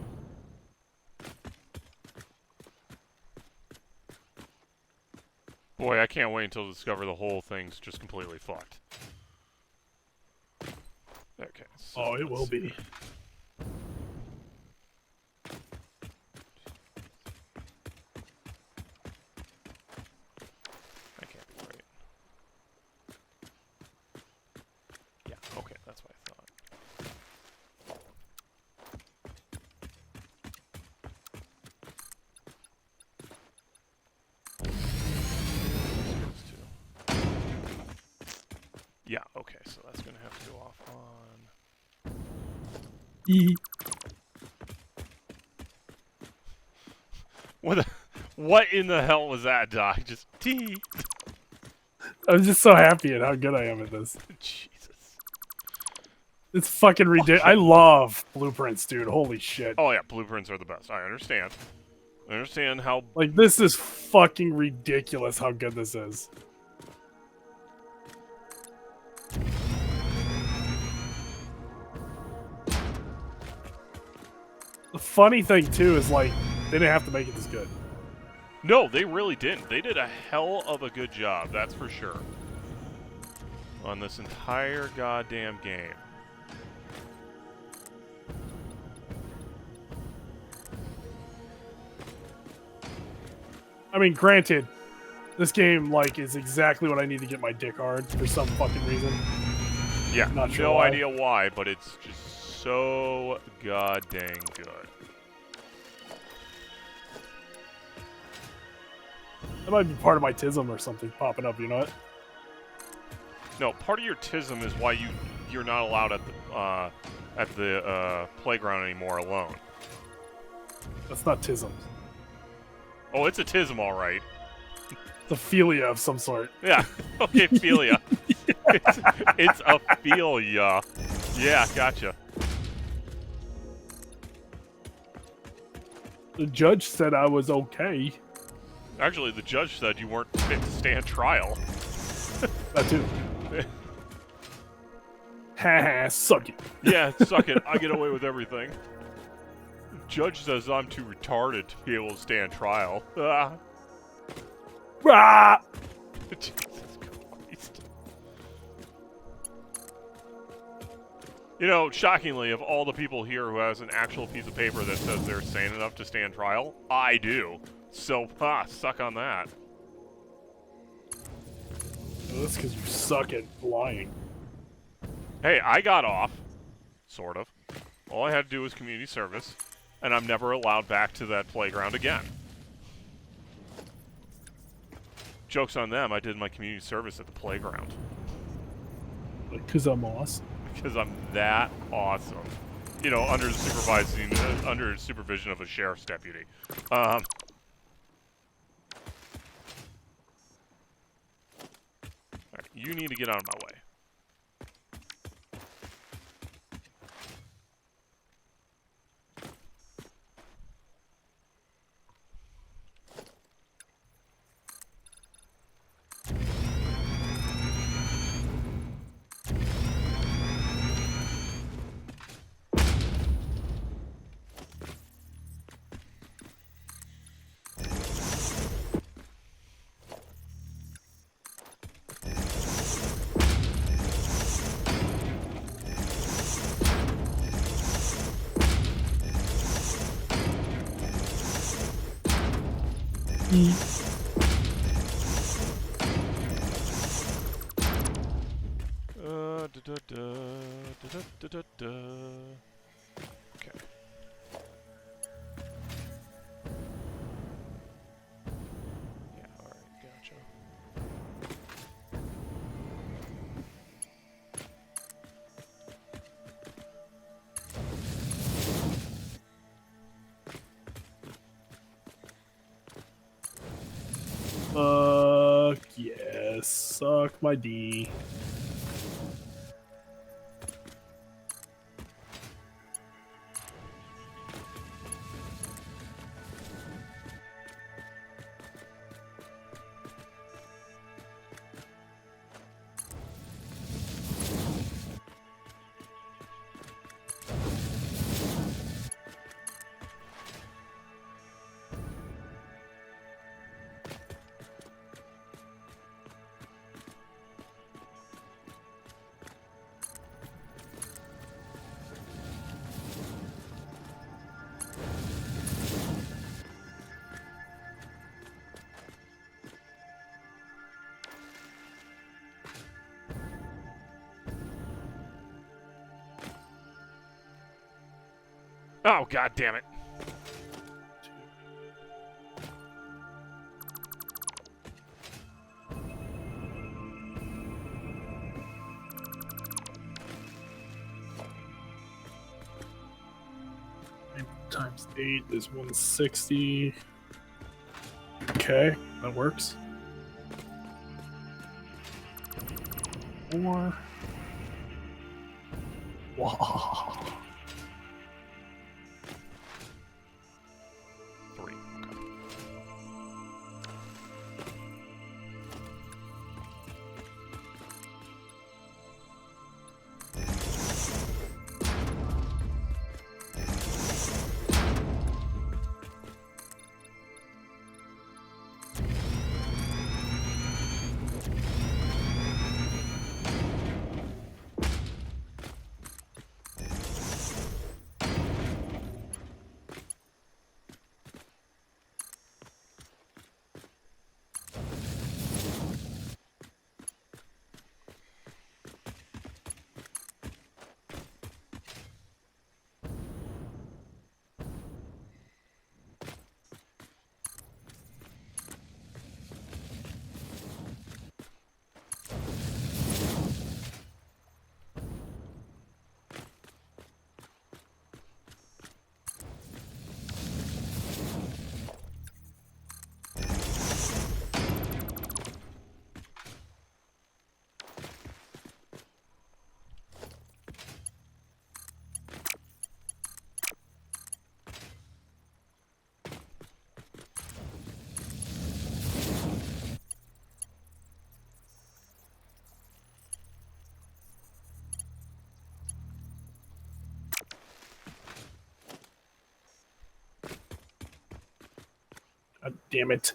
Boy, I can't wait until to discover the whole thing's just completely fucked. Okay. So Oh, it will be. That can't be right. Yeah, okay, that's what I thought. Yeah, okay, so that's gonna have to go off on... E. What in the hell was that, Doc? Just T. I'm just so happy at how good I am at this. Jesus. It's fucking ridiculous. I love blueprints, dude. Holy shit. Oh yeah, blueprints are the best. I understand. I understand how... Like, this is fucking ridiculous how good this is. The funny thing, too, is, like, they didn't have to make it this good. No, they really didn't. They did a hell of a good job, that's for sure. On this entire goddamn game. I mean, granted, this game, like, is exactly what I need to get my dick hard for some fucking reason. Yeah, Not sure no why. idea why, but it's just so god dang good. That might be part of my tism or something popping up, you know what? No, part of your tism is why you're not allowed at the playground anymore alone. That's not tism. Oh, it's a tism, all right. It's a philia of some sort. Yeah. Okay, philia. It's a philia. Yeah, gotcha. The judge said I was okay. Actually, the judge said you weren't fit to stand trial. That too. Haha, suck it. Yeah, suck it. I get away with everything. Judge says I'm too retarded to be able to stand trial. Ah. Rah! Jesus Christ. You know, shockingly, of all the people here who has an actual piece of paper that says they're sane enough to stand trial, I do. So, suck on that. Well, that's because you suck at lying. Hey, I got off. Sort of. All I had to do was community service, and I'm never allowed back to that playground again. Joke's on them, I did my community service at the playground. Because I'm awesome. Because I'm that awesome. You know, under supervision of a sheriff's deputy. Alright, you need to get out of my way. Okay. Yeah, alright, gotcha. Fuck yes. Suck my D. Oh, god damn it. Times 8 is 160. Okay, that works. 4. Wow. 3. Okay. God damn it.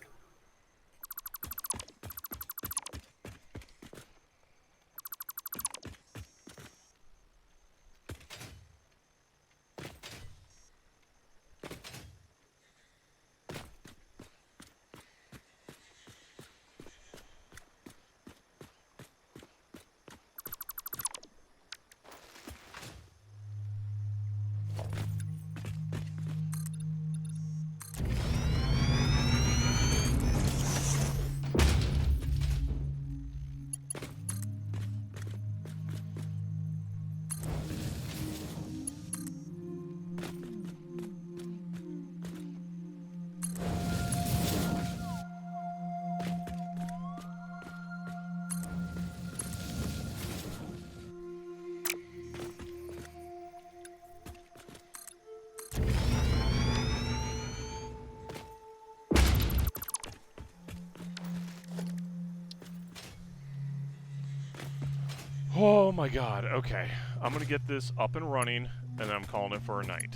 Oh my god, okay. I'm gonna get this up and running, and then I'm calling it for a night.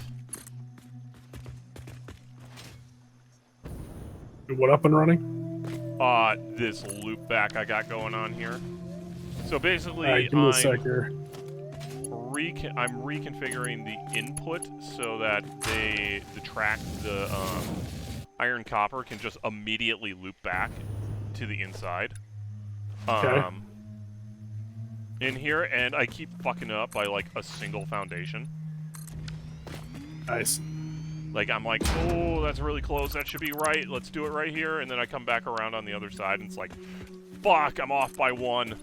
What up and running? This loop back I got going on here. So basically, Alright, give me a sec here. I'm reconfiguring the input so that the iron copper can just immediately loop back to the inside. Okay. In here, and I keep fucking up by like a single foundation. Nice. Like, I'm like, oh, that's really close, that should be right, let's do it right here, and then I come back around on the other side, and it's like, fuck, I'm off by 1.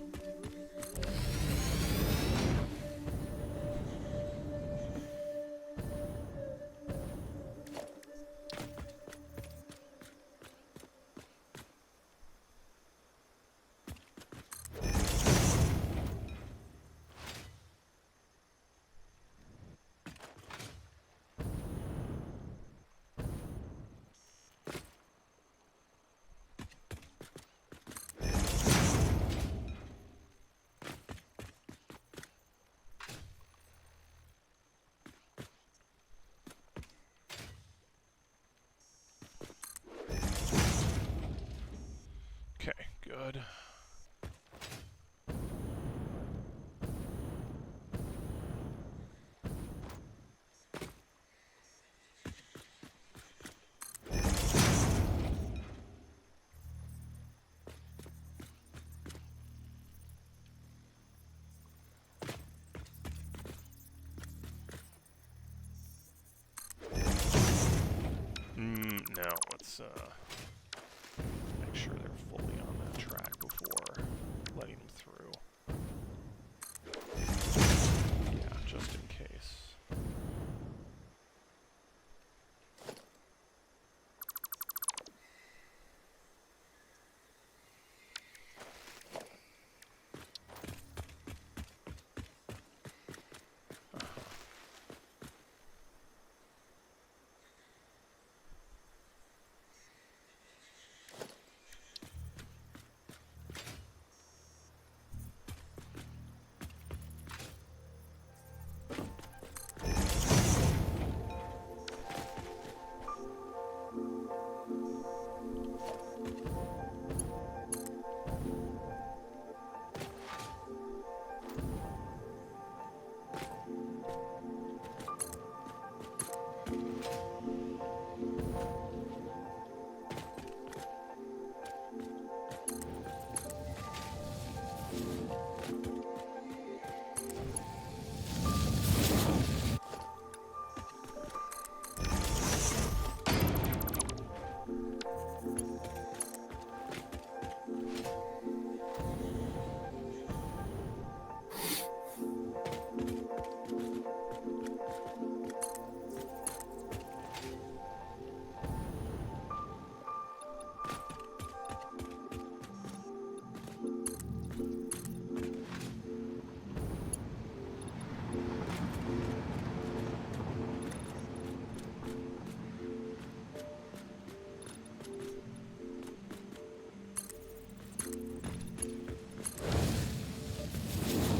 Okay, good. let's make sure they're fully on that track before letting them through. Yeah, just in case.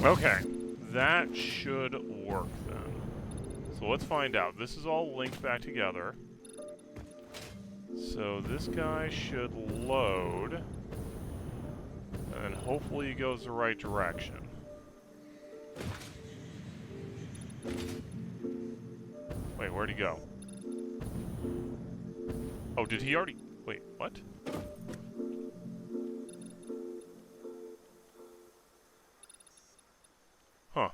Okay, that should work then. So let's find out. This is all linked back together. So this guy should load. And hopefully he goes the right direction. Wait, where'd he go? Oh, did he already... Wait, what? Huh.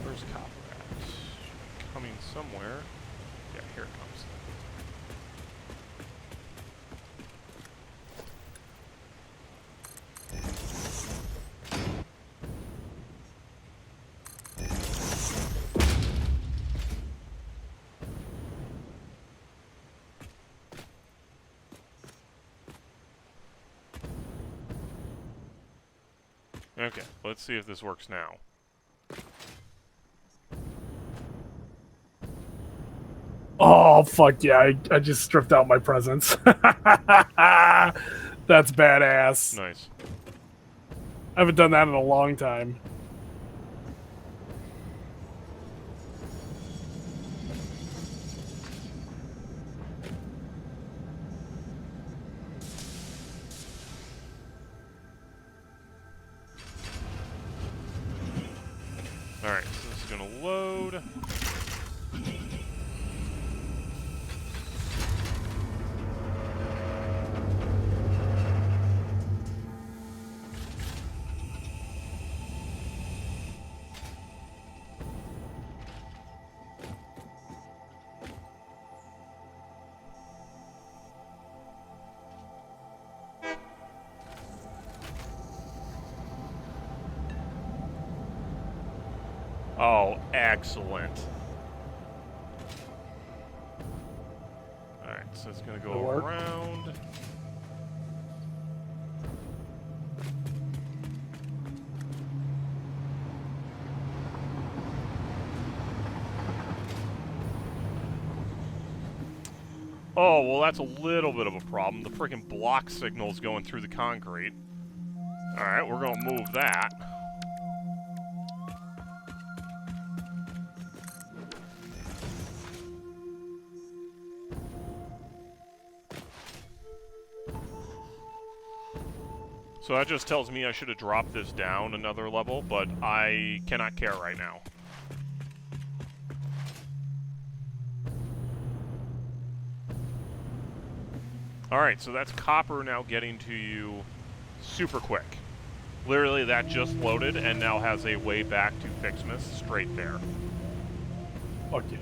Where's copper at? Should be coming somewhere. Yeah, here it comes. Okay, let's see if this works now. Oh, fuck yeah. I just stripped out my presents. That's badass. Nice. I haven't done that in a long time. Alright, so this is gonna load. Oh, excellent. Alright, so it's gonna go around. Oh, well that's a little bit of a problem. The freaking block signal's going through the concrete. Alright, we're gonna move that. So that just tells me I should have dropped this down another level, but I cannot care right now. Alright, so that's copper now getting to you super quick. Literally, that just loaded and now has a way back to Fixmas straight there. Fuck yeah.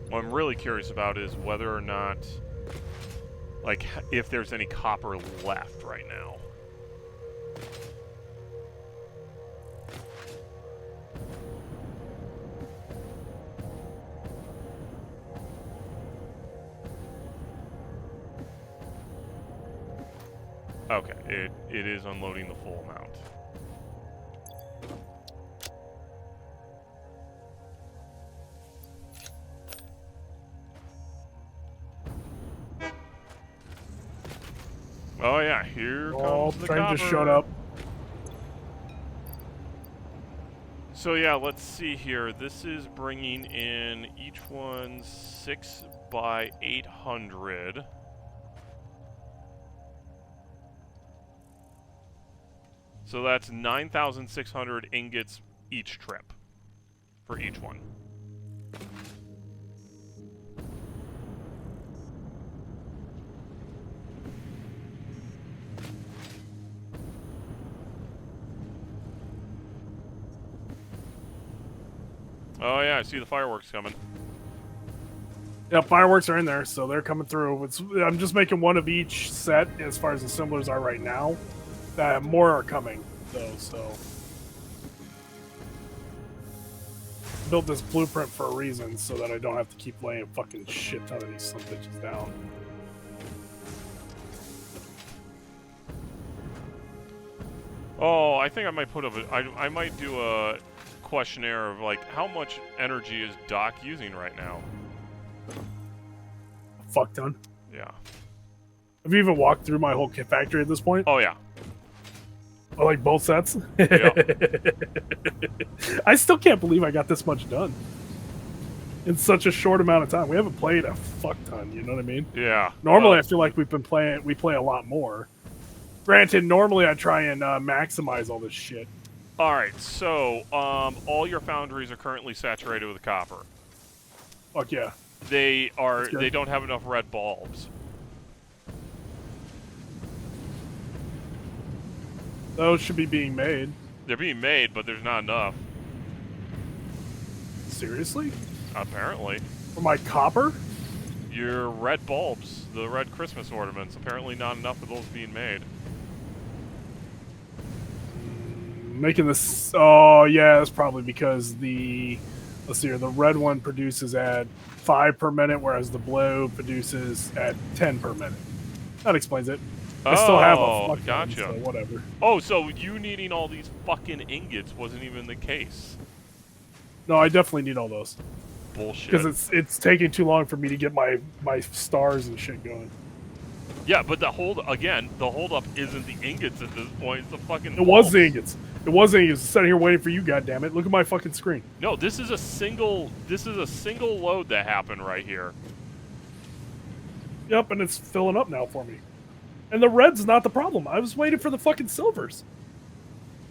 What I'm really curious about is whether or not, like, if there's any copper left right now. Okay, it is unloading the full amount. Oh yeah, here comes the train copper. just showed up. So yeah, let's see here. This is bringing in each one 6 by 800. So that's 9,600 ingots each trip for each one. Oh yeah, I see the fireworks coming. Yeah, fireworks are in there, so they're coming through. I'm just making one of each set as far as assemblers are right now. More are coming, though, so... Built this blueprint for a reason, so that I don't have to keep laying fucking shit ton of these son bitches down. Oh, I think I might put up I might do a questionnaire of, like, how much energy is Doc using right now? Fuck ton. Yeah. Have you even walked through my whole kit factory at this point? Oh, yeah. I like both sets. Yeah. I still can't believe I got this much done in such a short amount of time. We haven't played a fuck ton, you know what I mean? Yeah. Normally, I feel like we play a lot more. Granted, normally I try and maximize all this shit. All right, so all your foundries are currently saturated with copper. Fuck yeah. They don't have enough red bulbs. Those should be being made. They're being made, but there's not enough. Seriously? Apparently. For my copper? Your red bulbs, the red Christmas ornaments, apparently not enough of those being made. Making this... Oh, yeah, that's probably because the... Let's see here. The red one produces at 5 per minute, whereas the blue produces at 10 per minute. That explains it. I still have a fuck gotcha. One, so whatever. Oh, so you needing all these fucking ingots wasn't even the case. No, I definitely need all those. Bullshit. Because it's taking too long for me to get my stars and shit going. Yeah, but the hold up isn't the ingots at this point. It's the fucking. It was the ingots. It was the ingots. Sitting here waiting for you. Goddammit! Look at my fucking screen. No, this is a single load that happened right here. Yep, and it's filling up now for me. And the red's not the problem. I was waiting for the fucking silvers.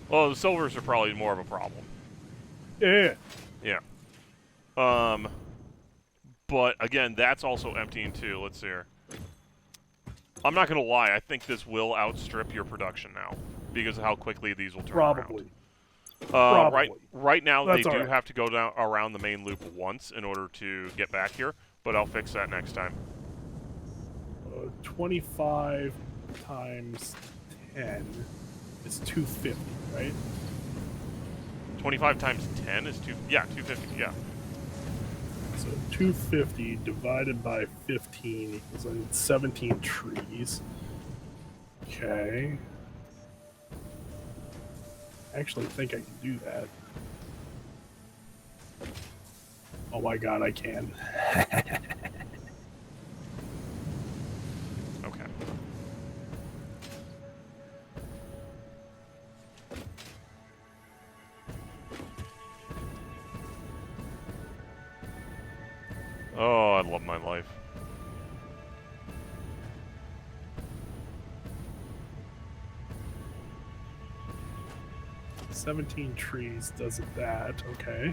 Well, the silvers are probably more of a problem. Yeah. Yeah. But again, that's also emptying too. Let's see here. I'm not gonna lie. I think this will outstrip your production now because of how quickly these will turn Probably. around. Probably. Right now, That's they do all right. have to go down around the main loop once in order to get back here. But I'll fix that next time. 25 times 10 is 250, right? 25 times 10 is 250. Yeah. So 250 divided by 15 equals 17 trees. Okay. I actually think I can do that. Oh my god, I can. Okay. Oh, I love my life. "17 trees does it that, okay.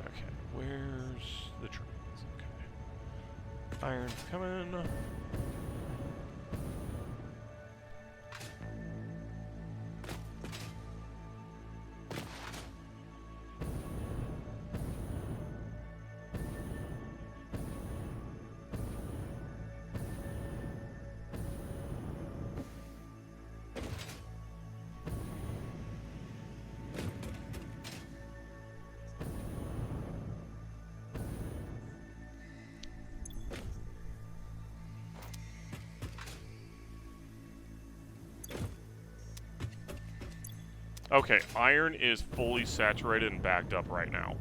Okay, where's the trees? Okay. Iron's coming. Okay, iron is fully saturated and backed up right now.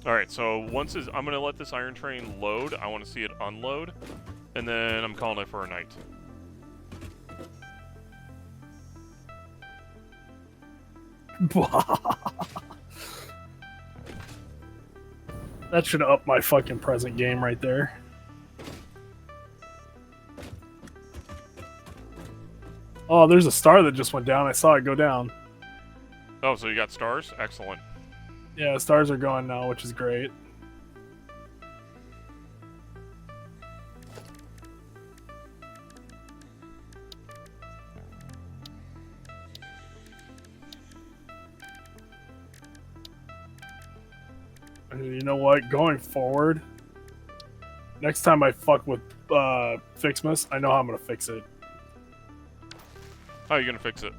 Alright, so I'm gonna let this iron train load. I want to see it unload. And then I'm calling it for a night. That should up my fucking present game right there. Oh, there's a star that just went down. I saw it go down. Oh, so you got stars? Excellent. Yeah, stars are going now, which is great. And you know what? Going forward, next time I fuck with Fixmas, I know how I'm gonna fix it. How are you gonna fix it?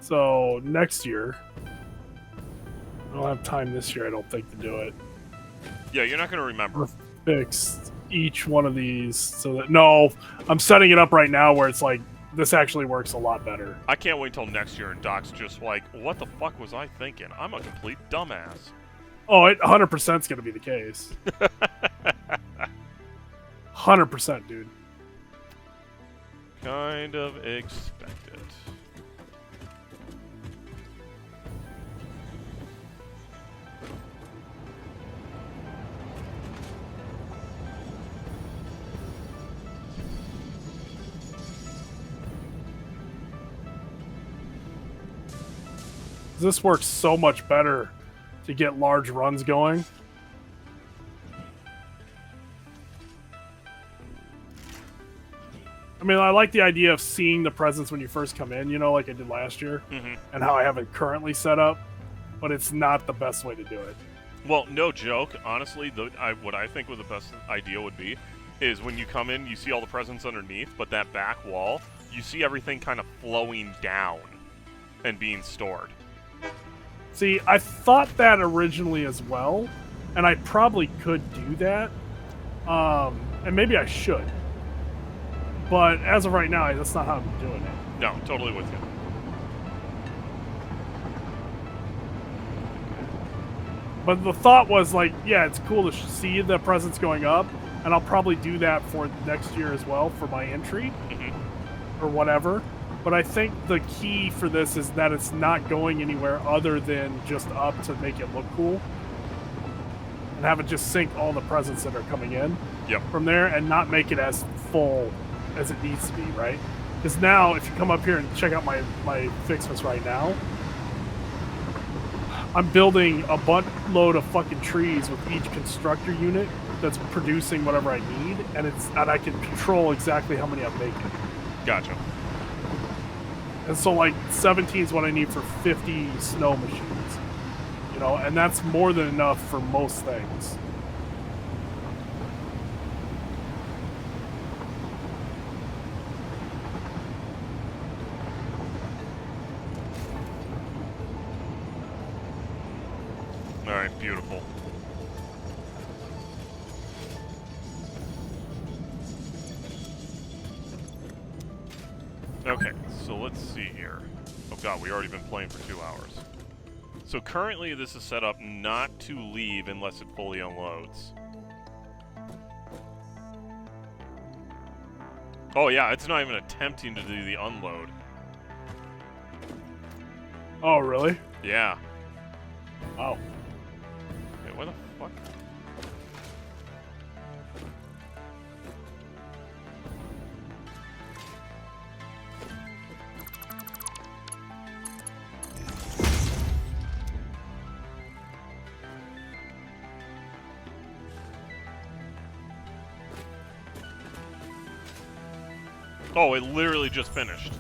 So next year, I don't have time this year, I don't think, to do it. Yeah, you're not gonna remember. Fix each one of these so that no, I'm setting it up right now where it's like this actually works a lot better. I can't wait till next year and Doc's just like, what the fuck was I thinking? I'm a complete dumbass. Oh, it 100% is going to be the case. 100%, dude. Kind of expect it. This works so much better to get large runs going. I mean, I like the idea of seeing the presence when you first come in, you know, like I did last year, and how I have it currently set up, but it's not the best way to do it. Well, no joke. Honestly, what I think the best idea would be is when you come in, you see all the presents underneath, but that back wall, you see everything kind of flowing down and being stored. See, I thought that originally as well, and I probably could do that, and maybe I should. But as of right now, that's not how I'm doing it. No, totally with you. But the thought was like, yeah, it's cool to see the presents going up, and I'll probably do that for next year as well for my entry, or whatever. But I think the key for this is that it's not going anywhere other than just up to make it look cool. And have it just sync all the presents that are coming in from there and not make it as full as it needs to be, right? Because now, if you come up here and check out my Fixmas right now, I'm building a buttload of fucking trees with each constructor unit that's producing whatever I need, and I can control exactly how many I'm making. Gotcha. And so, like, 17 is what I need for 50 snow machines. You know, and that's more than enough for most things. Alright, beautiful. Okay, so let's see here. Oh god, we've already been playing for 2 hours. So currently this is set up not to leave unless it fully unloads. Oh yeah, it's not even attempting to do the unload. Oh, really? Yeah. Oh. Wait, what the fuck? Oh, it literally just finished.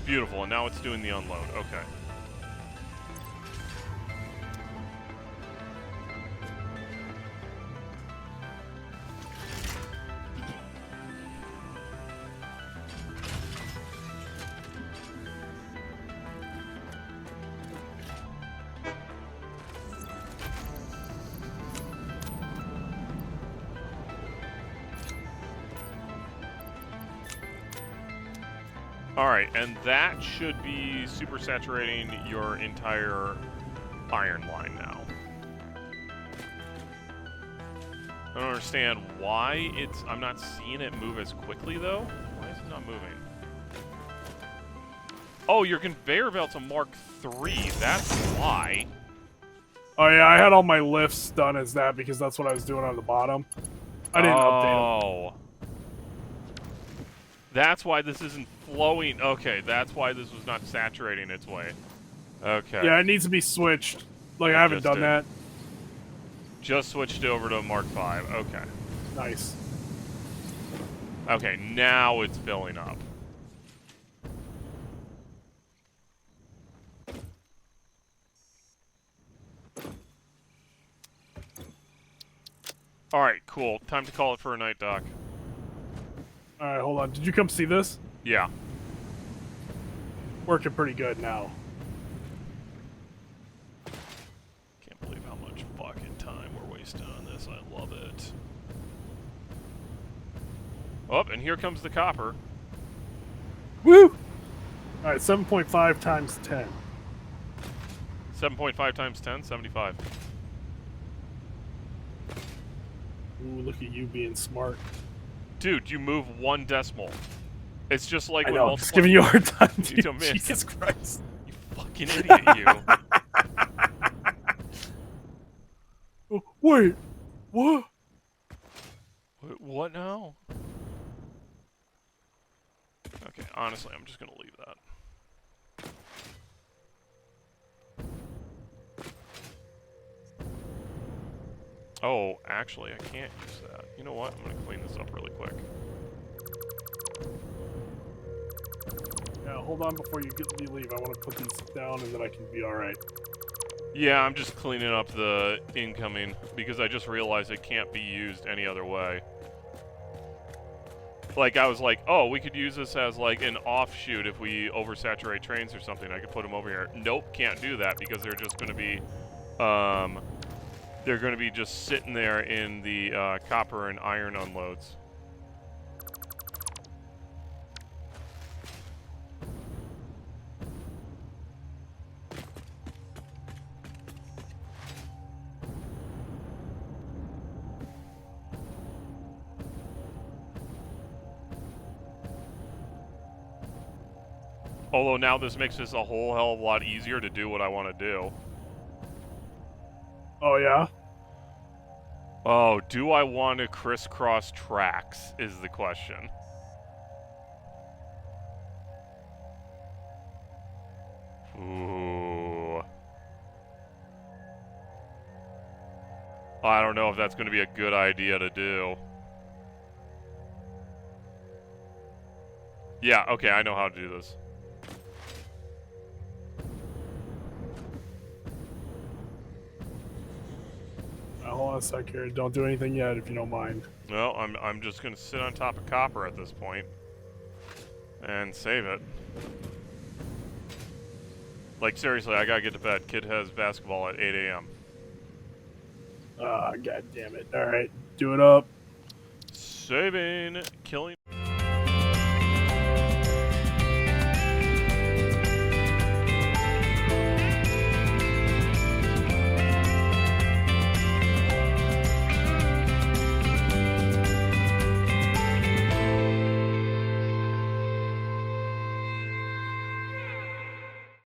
Beautiful, and now it's doing the unload. Okay. Alright, and that should be super saturating your entire iron line now. I don't understand why I'm not seeing it move as quickly, though. Why is it not moving? Oh, your conveyor belt's a Mark III. That's why. Oh, yeah, I had all my lifts done as that because that's what I was doing on the bottom. I didn't update them. Oh. That's why this isn't flowing. Okay, that's why this was not saturating its way. Okay. Yeah, it needs to be switched. Like, I haven't done that. Just switched over to Mark V. Okay. Nice. Okay, now it's filling up. Alright, cool. Time to call it for a night, Doc. Alright, hold on. Did you come see this? Yeah. Working pretty good now. Can't believe how much fucking time we're wasting on this. I love it. Oh, and here comes the copper. Woo! Alright, 7.5 times 10. 7.5 times 10? 75. Ooh, look at you being smart. Dude, you move 1 decimal. It's just like I when know, multiplying... just giving you a hard time, You dude. don't miss. Jesus Christ. You fucking idiot, you. Oh, wait, what? What now? Okay, honestly, I'm just gonna leave that. Oh, actually, I can't use that. You know what? I'm gonna clean this up really quick. Yeah, hold on before you leave. I want to put these down and then I can be alright. Yeah, I'm just cleaning up the incoming because I just realized it can't be used any other way. Like, I was like, oh, we could use this as, like, an offshoot if we oversaturate trains or something. I could put them over here. Nope, can't do that because they're just going to be, they're going to be just sitting there in the copper and iron unloads. Although now this makes this a whole hell of a lot easier to do what I want to do. Oh, yeah? Oh, do I want to crisscross tracks is the question. Ooh. I don't know if that's going to be a good idea to do. Yeah, okay, I know how to do this. Hold on a sec here. Don't do anything yet if you don't mind. Well, I'm just going to sit on top of copper at this point and save it. Like, seriously, I gotta get to bed. Kid has basketball at 8 a.m. Ah, god damn it. All right, do it up. Saving, killing.